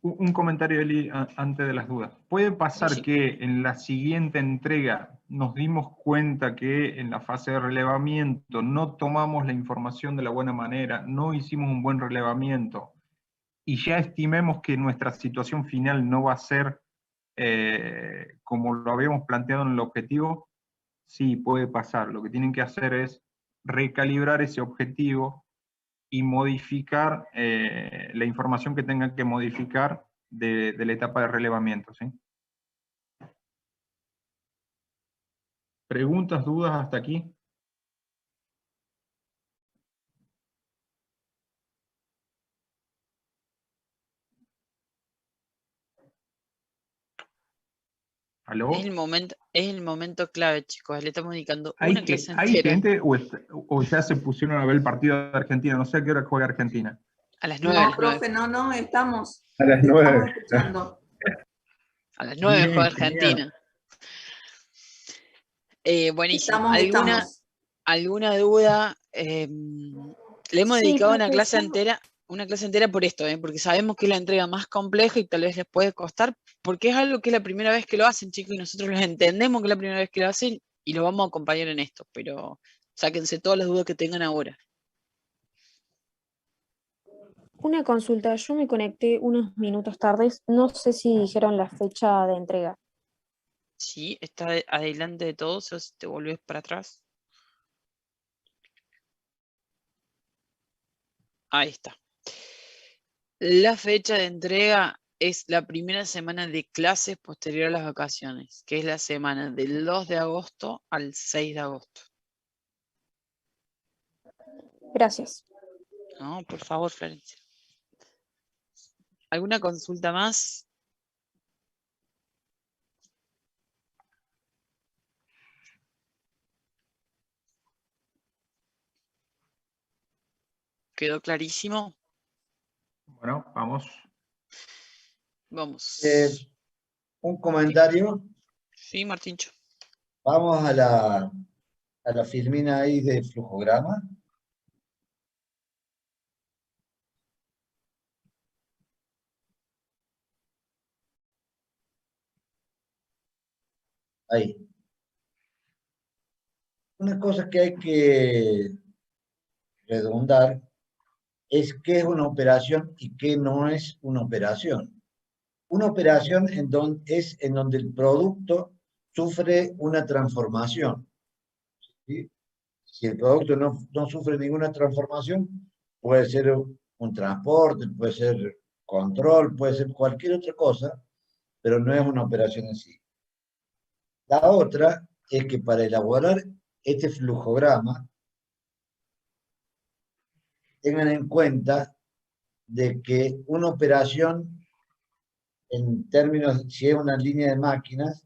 un comentario, Eli, antes de las dudas. Puede pasar Sí. que en la siguiente entrega nos dimos cuenta que en la fase de relevamiento no tomamos la información de la buena manera, no hicimos un buen relevamiento, y ya estimemos que nuestra situación final no va a ser como lo habíamos planteado en el objetivo. Sí, puede pasar. Lo que tienen que hacer es recalibrar ese objetivo y modificar la información que tengan que modificar de la etapa de relevamiento, ¿sí? ¿Preguntas, dudas hasta aquí? ¿Aló? Es el momento clave, chicos. Le estamos dedicando ¿Hay, una clase ¿hay entera gente o ya se pusieron a ver el partido de Argentina? No sé a qué hora juega Argentina. a las 9. No, profe, no, estamos A las 9. escuchando. A las 9 juega Bien, genial. Argentina. Buenísimo. Estamos. ¿Alguna duda? Le hemos Sí, dedicado profesor. una clase entera por esto, porque sabemos que es la entrega más compleja y tal vez les puede costar, porque es algo que es la primera vez que lo hacen, chicos, y nosotros los entendemos que es la primera vez que lo hacen y los vamos a acompañar en esto, pero sáquense todas las dudas que tengan ahora. Una consulta, yo me conecté unos minutos tardes, no sé si dijeron la fecha de entrega. Sí, está adelante de todos, o si te volvés para atrás. Ahí está. La fecha de entrega es la primera semana de clases posterior a las vacaciones, que es la semana del 2 de agosto al 6 de agosto. Gracias. No, por favor, Florencia. ¿Alguna consulta más? ¿Quedó clarísimo? Bueno, vamos. Vamos. Un comentario. Sí, Martíncho. Vamos a la filmina ahí de flujograma. Ahí. Una cosa que hay que redundar es qué es una operación y qué no es una operación. Una operación es en donde el producto sufre una transformación. ¿Sí? Si el producto no sufre ninguna transformación, puede ser un transporte, puede ser control, puede ser cualquier otra cosa, pero no es una operación en sí. La otra es que para elaborar este flujograma, tengan en cuenta de que una operación, en términos, si es una línea de máquinas,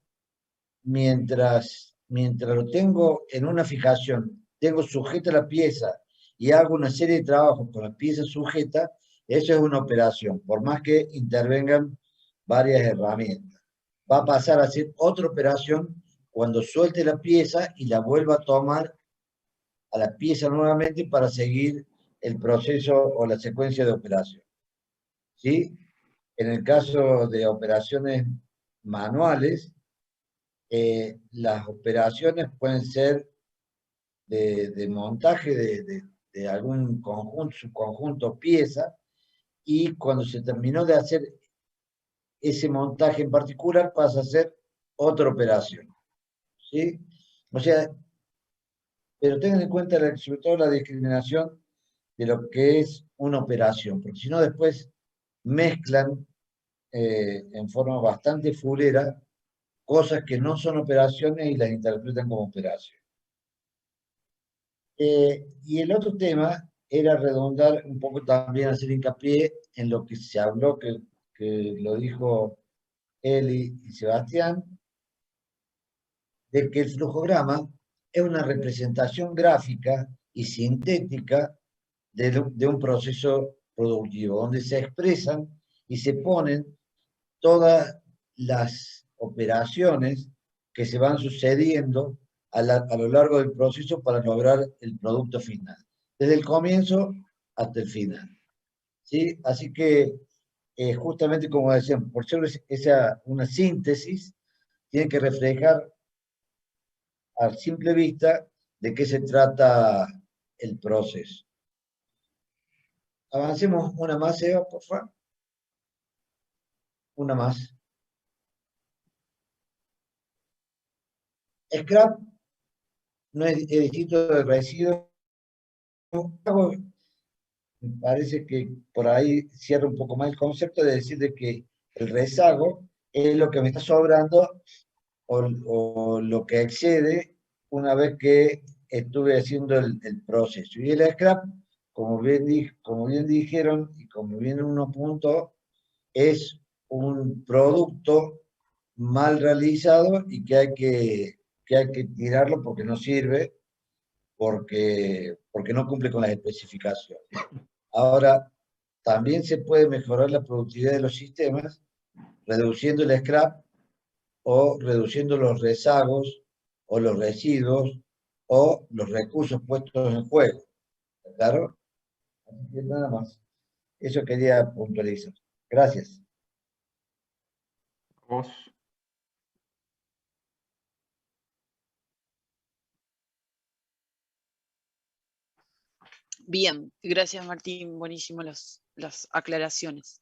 mientras lo tengo en una fijación, tengo sujeta la pieza y hago una serie de trabajos con la pieza sujeta, eso es una operación, por más que intervengan varias herramientas. Va a pasar a ser otra operación cuando suelte la pieza y la vuelva a tomar a la pieza nuevamente para seguir el proceso o la secuencia de operación. ¿Sí? En el caso de operaciones manuales, las operaciones pueden ser de montaje de algún conjunto, subconjunto, pieza, y cuando se terminó de hacer ese montaje en particular pasa a ser otra operación. ¿Sí? O sea, pero tengan en cuenta sobre todo la discriminación de lo que es una operación, porque si no después mezclan en forma bastante fulera cosas que no son operaciones y las interpretan como operaciones. Y el otro tema era redundar un poco también, hacer hincapié en lo que se habló, que lo dijo Eli y Sebastián, de que el flujograma es una representación gráfica y sintética de un proceso productivo, donde se expresan y se ponen todas las operaciones que se van sucediendo a lo largo del proceso para lograr el producto final, desde el comienzo hasta el final. ¿Sí? Así que, justamente como decían, por ser una síntesis, tiene que reflejar a simple vista de qué se trata el proceso. Avancemos una más, Eva, por favor. Una más. Scrap no es distinto del residuo. Me parece que por ahí cierra un poco más el concepto de decir de que el rezago es lo que me está sobrando o lo que excede una vez que estuve haciendo el proceso. Y el scrap, como bien dijeron y como bien uno punto, es un producto mal realizado y que hay que tirarlo porque no sirve, porque no cumple con las especificaciones. Ahora, también se puede mejorar la productividad de los sistemas reduciendo el scrap o reduciendo los rezagos o los residuos o los recursos puestos en juego. ¿Claro? Así que nada más. Eso quería puntualizar. Gracias. Vos. Bien, gracias Martín, buenísimo las aclaraciones.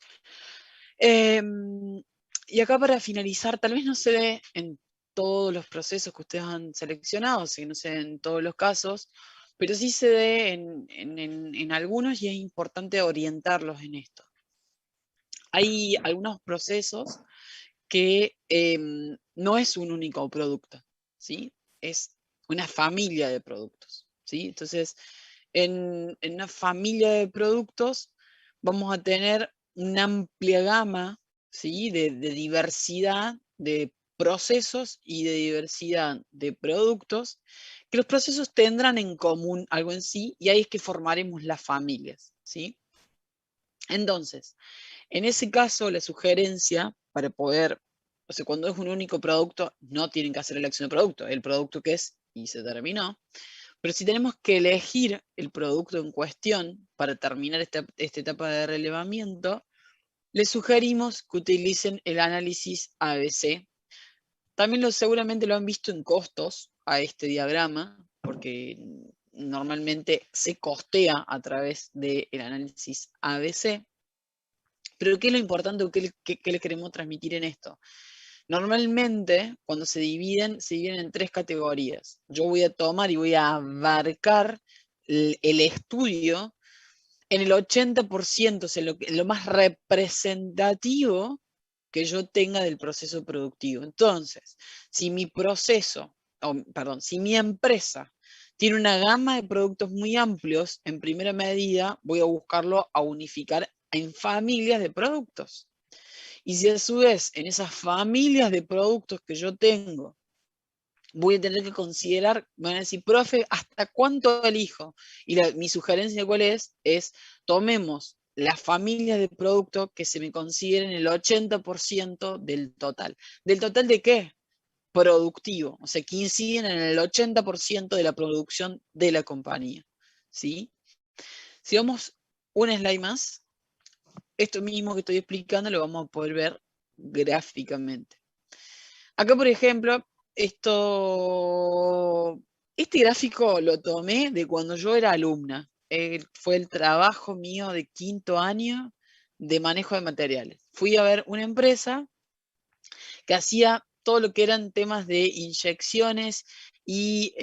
Y acá para finalizar, tal vez no se ve en todos los procesos que ustedes han seleccionado, si no se ve en todos los casos, pero sí se ve en algunos y es importante orientarlos en esto. Hay algunos procesos que no es un único producto, ¿sí? Es una familia de productos, ¿sí? Entonces, en una familia de productos vamos a tener una amplia gama, ¿sí? de diversidad de procesos y de diversidad de productos, que los procesos tendrán en común algo en sí, y ahí es que formaremos las familias, ¿sí? Entonces, en ese caso, la sugerencia para poder, o sea, cuando es un único producto, no tienen que hacer elección de producto, el producto que es y se terminó. Pero si tenemos que elegir el producto en cuestión para terminar esta etapa de relevamiento, les sugerimos que utilicen el análisis ABC. También seguramente lo han visto en costos a este diagrama, porque normalmente se costea a través del análisis ABC. Pero ¿qué es lo importante o qué le queremos transmitir en esto? Normalmente, cuando se dividen en 3 categorías. Yo voy a tomar y voy a abarcar el estudio en el 80%, o sea, lo más representativo que yo tenga del proceso productivo. Entonces, si mi si mi empresa tiene una gama de productos muy amplios, en primera medida voy a buscarlo a unificar en familias de productos. Y si a su vez en esas familias de productos que yo tengo voy a tener que considerar, me van a decir, profe, ¿hasta cuánto elijo? Y mi sugerencia, ¿cuál es? Es tomemos las familias de productos que se me consideren el 80% del total. ¿Del total de qué? Productivo, o sea, que inciden en el 80% de la producción de la compañía, ¿sí? Si vamos un slide más, esto mismo que estoy explicando lo vamos a poder ver gráficamente. Acá, por ejemplo, este gráfico lo tomé de cuando yo era alumna. Fue el trabajo mío de 5º año de manejo de materiales. Fui a ver una empresa que hacía todo lo que eran temas de inyecciones y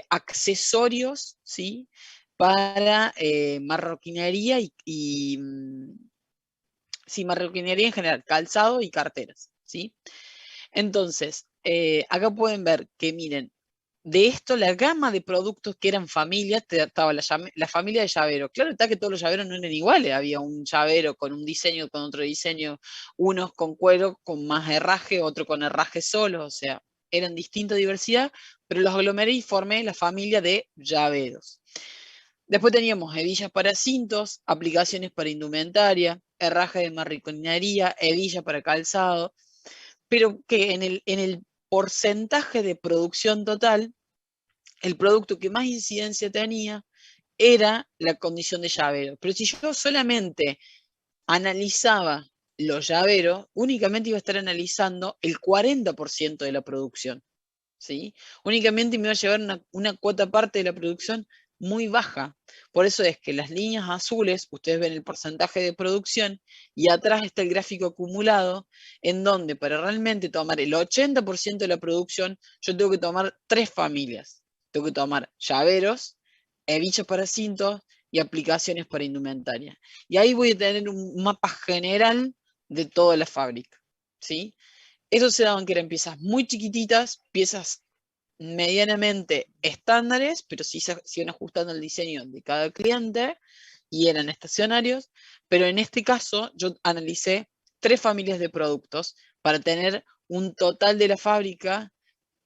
accesorios, ¿sí? Para marroquinería sí, marroquinería en general, calzado y carteras, ¿sí? Entonces, acá pueden ver que, miren, de esto la gama de productos que eran familias, estaba la familia de llaveros. Claro está que todos los llaveros no eran iguales, había un llavero con un diseño, con otro diseño, unos con cuero, con más herraje, otro con herraje solo, o sea, eran distinta diversidad, pero los aglomeré y formé la familia de llaveros. Después teníamos hebillas para cintos, aplicaciones para indumentaria, herraje de marroquinería, hebillas para calzado, pero que en el porcentaje de producción total, el producto que más incidencia tenía era la condición de llavero. Pero si yo solamente analizaba los llaveros, únicamente iba a estar analizando el 40% de la producción, ¿sí? Únicamente me iba a llevar una cuota parte de la producción muy baja. Por eso es que las líneas azules, ustedes ven el porcentaje de producción y atrás está el gráfico acumulado, en donde para realmente tomar el 80% de la producción, yo tengo que tomar 3 familias. Tengo que tomar llaveros, hebillas para cintos y aplicaciones para indumentaria. Y ahí voy a tener un mapa general de toda la fábrica, ¿sí? Eso se daban que eran piezas muy chiquititas, piezas medianamente estándares, pero sí se iban ajustando al diseño de cada cliente y eran estacionarios. Pero en este caso yo analicé 3 familias de productos para tener un total de la fábrica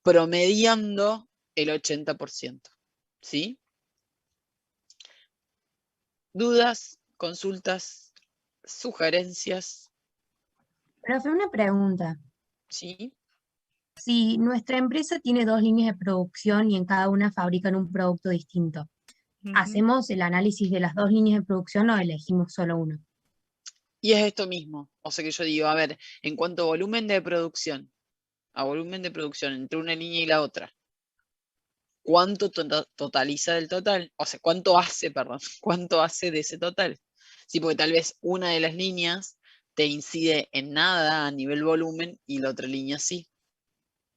promediando el 80%. ¿Sí? ¿Dudas, consultas, sugerencias? Profe, una pregunta. ¿Sí? Si nuestra empresa tiene 2 líneas de producción y en cada una fabrican un producto distinto, ¿hacemos el análisis de las 2 líneas de producción o elegimos solo una? Y es esto mismo. O sea que yo digo, a ver, en cuanto a volumen de producción, entre una línea y la otra, ¿cuánto totaliza del total? O sea, ¿cuánto hace, perdón? ¿Cuánto hace de ese total? Sí, porque tal vez una de las líneas te incide en nada a nivel volumen y la otra línea sí.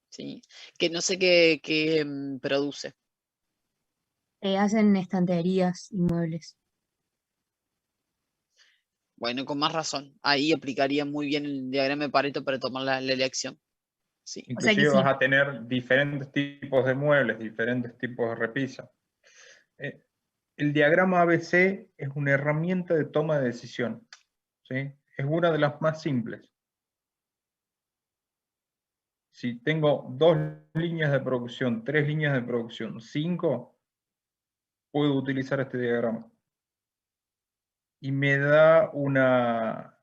¿Sí? Que no sé qué produce. Hacen estanterías y muebles. Bueno, con más razón. Ahí aplicaría muy bien el diagrama de Pareto para tomar la elección. Sí. O sea que Inclusive sí. vas a tener diferentes tipos de muebles, diferentes tipos de repisas. El diagrama ABC es una herramienta de toma de decisión, ¿sí? Es una de las más simples. Si tengo 2 líneas de producción, 3 líneas de producción, 5, puedo utilizar este diagrama. Y me da una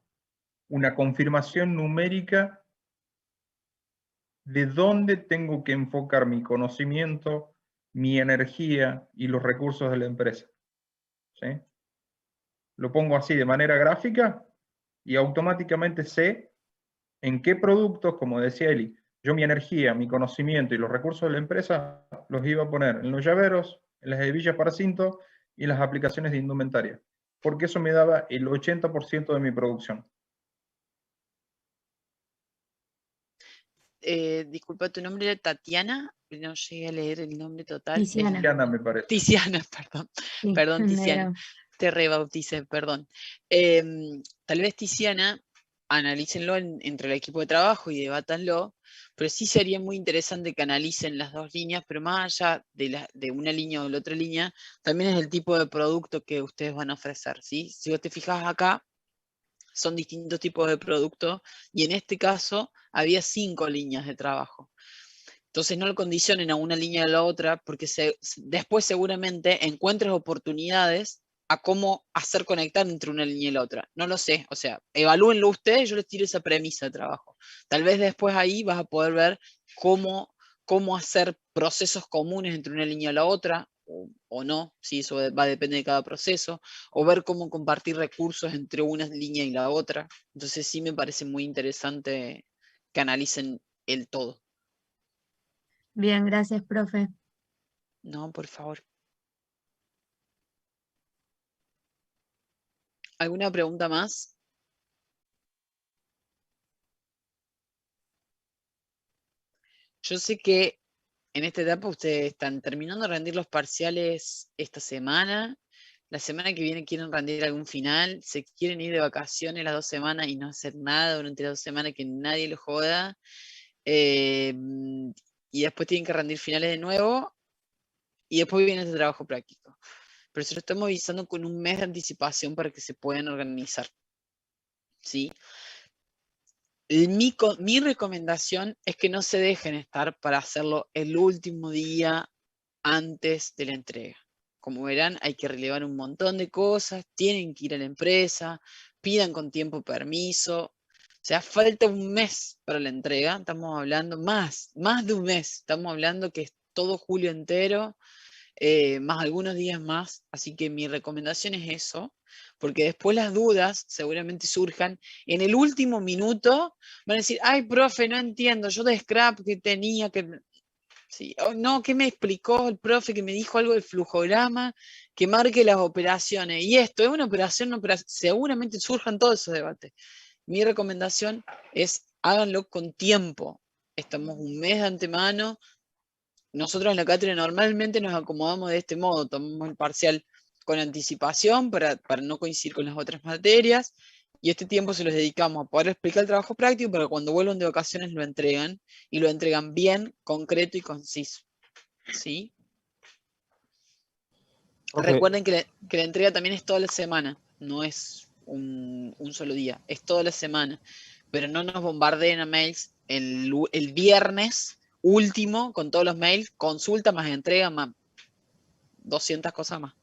confirmación numérica de dónde tengo que enfocar mi conocimiento, mi energía y los recursos de la empresa. ¿Sí? Lo pongo así de manera gráfica y automáticamente sé en qué productos, como decía Eli, yo mi energía, mi conocimiento y los recursos de la empresa los iba a poner en los llaveros, en las hebillas para cinto y en las aplicaciones de indumentaria, porque eso me daba el 80% de mi producción. disculpa, tu nombre era Tatiana, no llegué a leer el nombre total. Tiziana. Tiziana, me parece. Tiziana, perdón. Sí, Perdón, Tiziana. era- Te rebauticé, perdón. Tal vez, Tiziana, analícenlo entre el equipo de trabajo y debátanlo, pero sí sería muy interesante que analicen las dos líneas, pero más allá de una línea o de la otra línea, también es el tipo de producto que ustedes van a ofrecer, ¿sí? Si vos te fijas acá, son distintos tipos de productos y en este caso había 5 líneas de trabajo. Entonces no lo condicionen a una línea a la otra porque después seguramente encuentres oportunidades a cómo hacer conectar entre una línea y la otra. No lo sé, o sea, evalúenlo ustedes, yo les tiro esa premisa de trabajo. Tal vez después ahí vas a poder ver cómo hacer procesos comunes entre una línea y la otra, o no, si eso va a depender de cada proceso, o ver cómo compartir recursos entre una línea y la otra. Entonces sí me parece muy interesante que analicen el todo. Bien, gracias, profe. No, por favor. ¿Alguna pregunta más? Yo sé que en esta etapa ustedes están terminando de rendir los parciales esta semana. La semana que viene quieren rendir algún final. Se quieren ir de vacaciones las 2 semanas y no hacer nada durante las 2 semanas, que nadie lo joda. Y después tienen que rendir finales de nuevo. Y después viene este trabajo práctico. Pero se lo estamos avisando con un mes de anticipación para que se puedan organizar. ¿Sí? Mi recomendación es que no se dejen estar para hacerlo el último día antes de la entrega. Como verán, hay que relevar un montón de cosas, tienen que ir a la empresa, pidan con tiempo permiso. O sea, falta un mes para la entrega, estamos hablando más de un mes, estamos hablando que es todo julio entero, más algunos días más, así que mi recomendación es eso, porque después las dudas seguramente surjan en el último minuto, van a decir, ay, profe, no entiendo, yo de scrap que tenía que... Sí, oh, no, ¿qué me explicó el profe que me dijo algo del flujograma, que marque las operaciones? Y esto, ¿es una operación, no operación? Seguramente surjan todos esos debates. Mi recomendación es háganlo con tiempo. Estamos un mes de antemano. Nosotros en la cátedra normalmente nos acomodamos de este modo, tomamos el parcial con anticipación para no coincidir con las otras materias, y este tiempo se los dedicamos a poder explicar el trabajo práctico para que cuando vuelvan de vacaciones lo entregan, y lo entregan bien, concreto y conciso. ¿Sí? Profe, Recuerden que la entrega también es toda la semana, no es un solo día, es toda la semana, pero no nos bombardeen a mails el viernes último con todos los mails, consulta más entrega más 200 cosas más.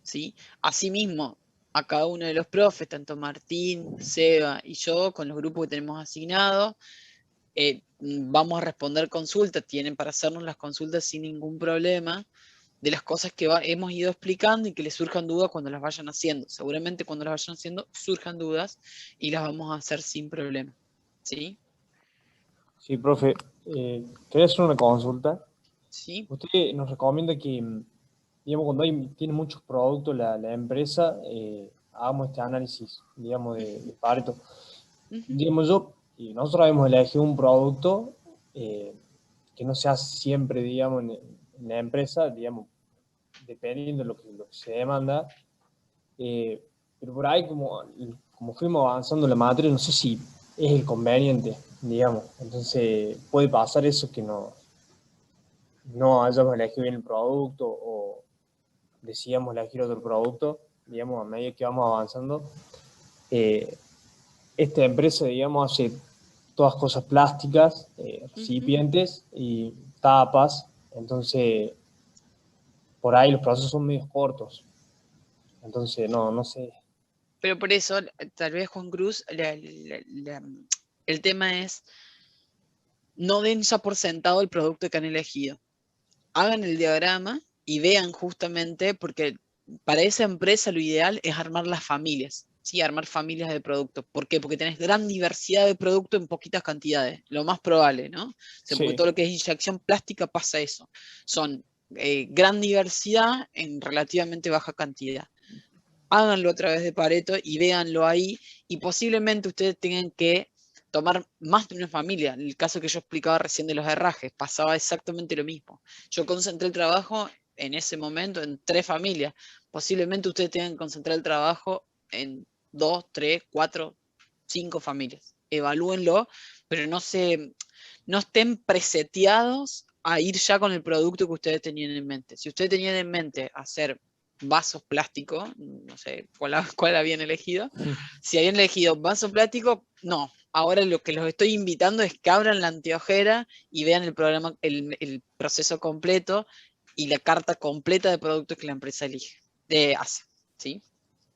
¿Sí? Asimismo, a cada uno de los profes, tanto Martín, Seba y yo, con los grupos que tenemos asignados, vamos a responder consultas, tienen para hacernos las consultas sin ningún problema, de las cosas que hemos ido explicando y que les surjan dudas cuando las vayan haciendo. Seguramente cuando las vayan haciendo surjan dudas y las vamos a hacer sin problema. ¿Sí? sí, profe, quería hacer una consulta. ¿Sí? Usted nos recomienda que, digamos, cuando tiene muchos productos la empresa, hagamos este análisis, digamos, de Pareto. Digamos, y nosotros hemos elegido un producto que no se hace siempre, digamos, en la empresa, digamos, dependiendo de lo que se demanda. Pero por ahí, como fuimos avanzando en la materia, no sé si es el conveniente, digamos. Entonces, puede pasar eso que no hayamos elegido bien el producto o decíamos elegir otro producto, digamos, a medida que vamos avanzando. Esta empresa, digamos, hace todas cosas plásticas, recipientes y tapas, entonces por ahí los procesos son medio cortos. Entonces, no sé. Pero por eso, tal vez Juan Cruz, el tema es, no den ya por sentado el producto que han elegido. Hagan el diagrama y vean justamente, porque para esa empresa lo ideal es armar las familias, ¿sí? Armar familias de productos. ¿Por qué? Porque tenés gran diversidad de productos en poquitas cantidades, lo más probable, ¿no? O sea, Sí. porque todo lo que es inyección plástica pasa eso. Son gran diversidad en relativamente baja cantidad. Háganlo a través de Pareto y véanlo ahí, y posiblemente ustedes tengan que tomar más de una familia. En el caso que yo explicaba recién de los herrajes, pasaba exactamente lo mismo. Yo concentré el trabajo en ese momento en 3 familias. Posiblemente ustedes tengan que concentrar el trabajo en 2, 3, 4, 5 familias. Evalúenlo, pero no estén preseteados a ir ya con el producto que ustedes tenían en mente. Si ustedes tenían en mente hacer vasos plásticos, no sé cuál habían elegido. Si habían elegido vaso plástico, no. Ahora lo que los estoy invitando es que abran la anteojera y vean el programa, el proceso completo y la carta completa de productos que la empresa hace. ¿Sí?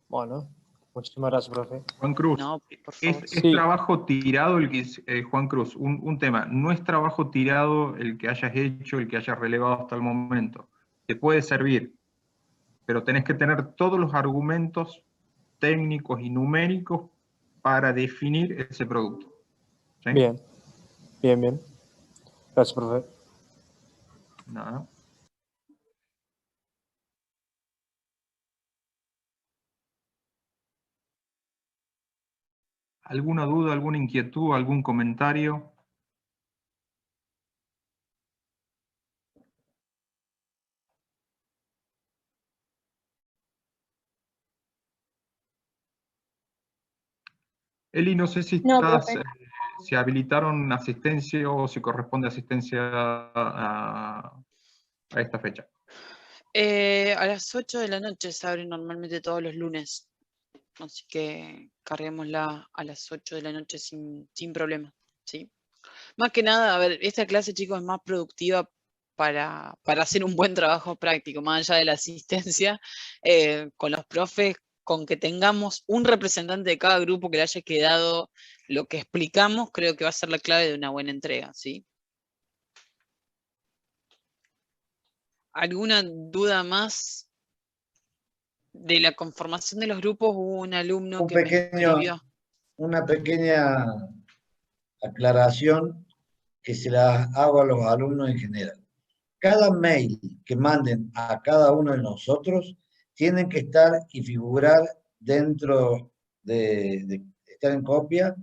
Bueno, muchísimas gracias, profe. Juan Cruz, No, por favor. ¿es Sí. trabajo tirado el que Juan Cruz, un tema, no es trabajo tirado el que hayas hecho, el que hayas relevado hasta el momento. Te puede servir, pero tenés que tener todos los argumentos técnicos y numéricos para definir ese producto. ¿Sí? Bien, bien, bien. Gracias, profe. Nada. ¿Alguna duda, alguna inquietud, algún comentario? Eli, no sé si No, estás, profe. si habilitaron asistencia o si corresponde asistencia a esta fecha. A las 8 de la noche se abre normalmente todos los lunes. Así que carguémosla a las 8 de la noche sin problema. ¿Sí? Más que nada, a ver, esta clase, chicos, es más productiva para hacer un buen trabajo práctico, más allá de la asistencia, con los profes, con que tengamos un representante de cada grupo que le haya quedado lo que explicamos, creo que va a ser la clave de una buena entrega, ¿sí? ¿Alguna duda más de la conformación de los grupos? Hubo un alumno que me escribió. Una pequeña aclaración que se la hago a los alumnos en general. Cada mail que manden a cada uno de nosotros tienen que estar y figurar dentro de estar en copia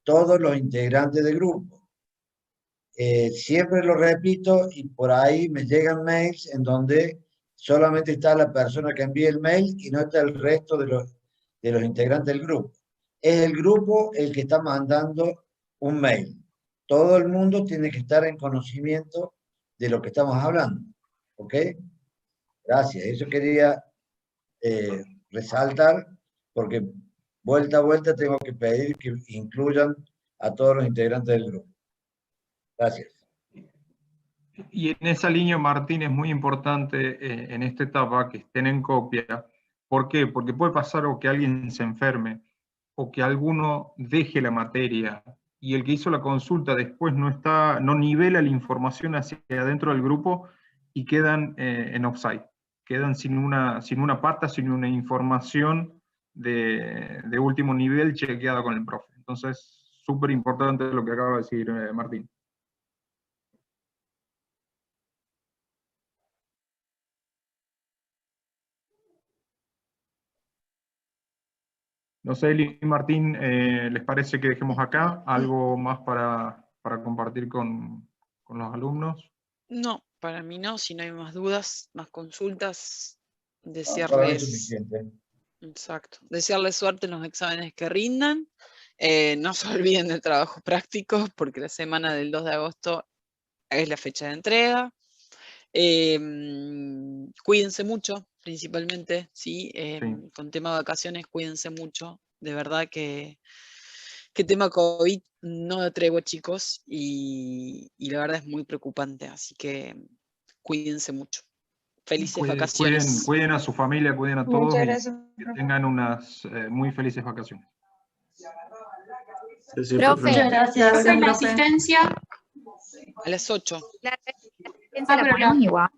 todos los integrantes del grupo. Siempre lo repito y por ahí me llegan mails en donde solamente está la persona que envía el mail y no está el resto de los integrantes del grupo. Es el grupo el que está mandando un mail. Todo el mundo tiene que estar en conocimiento de lo que estamos hablando. ¿Ok? Gracias. Eso quería resaltar porque vuelta a vuelta tengo que pedir que incluyan a todos los integrantes del grupo. Gracias. Y en esa línea, Martín, es muy importante en esta etapa que estén en copia. ¿Por qué? Porque puede pasar o que alguien se enferme, o que alguno deje la materia, y el que hizo la consulta después no nivela la información hacia adentro del grupo y quedan en offside. Quedan sin una pata, sin una información de último nivel chequeada con el profe. Entonces, súper importante lo que acaba de decir Martín. No sé, Eli y Martín, ¿les parece que dejemos acá algo más para compartir con los alumnos? No, para mí no, si no hay más dudas, más consultas, Para mí es desearles, suficiente. exacto, desearles suerte en los exámenes que rindan. No se olviden del trabajo práctico, porque la semana del 2 de agosto es la fecha de entrega. Cuídense mucho, principalmente, ¿sí? Sí. Con tema de vacaciones, cuídense mucho. De verdad que tema COVID no da tregua, chicos, y la verdad es muy preocupante, así que cuídense mucho. Felices vacaciones. Cuiden a su familia, cuiden a todos Muchas y gracias, que profe. tengan unas muy felices vacaciones. Sí, sí, Profe, Muchas gracias, profe, la profe. asistencia. A las 8. La asistencia la pero ponemos igual.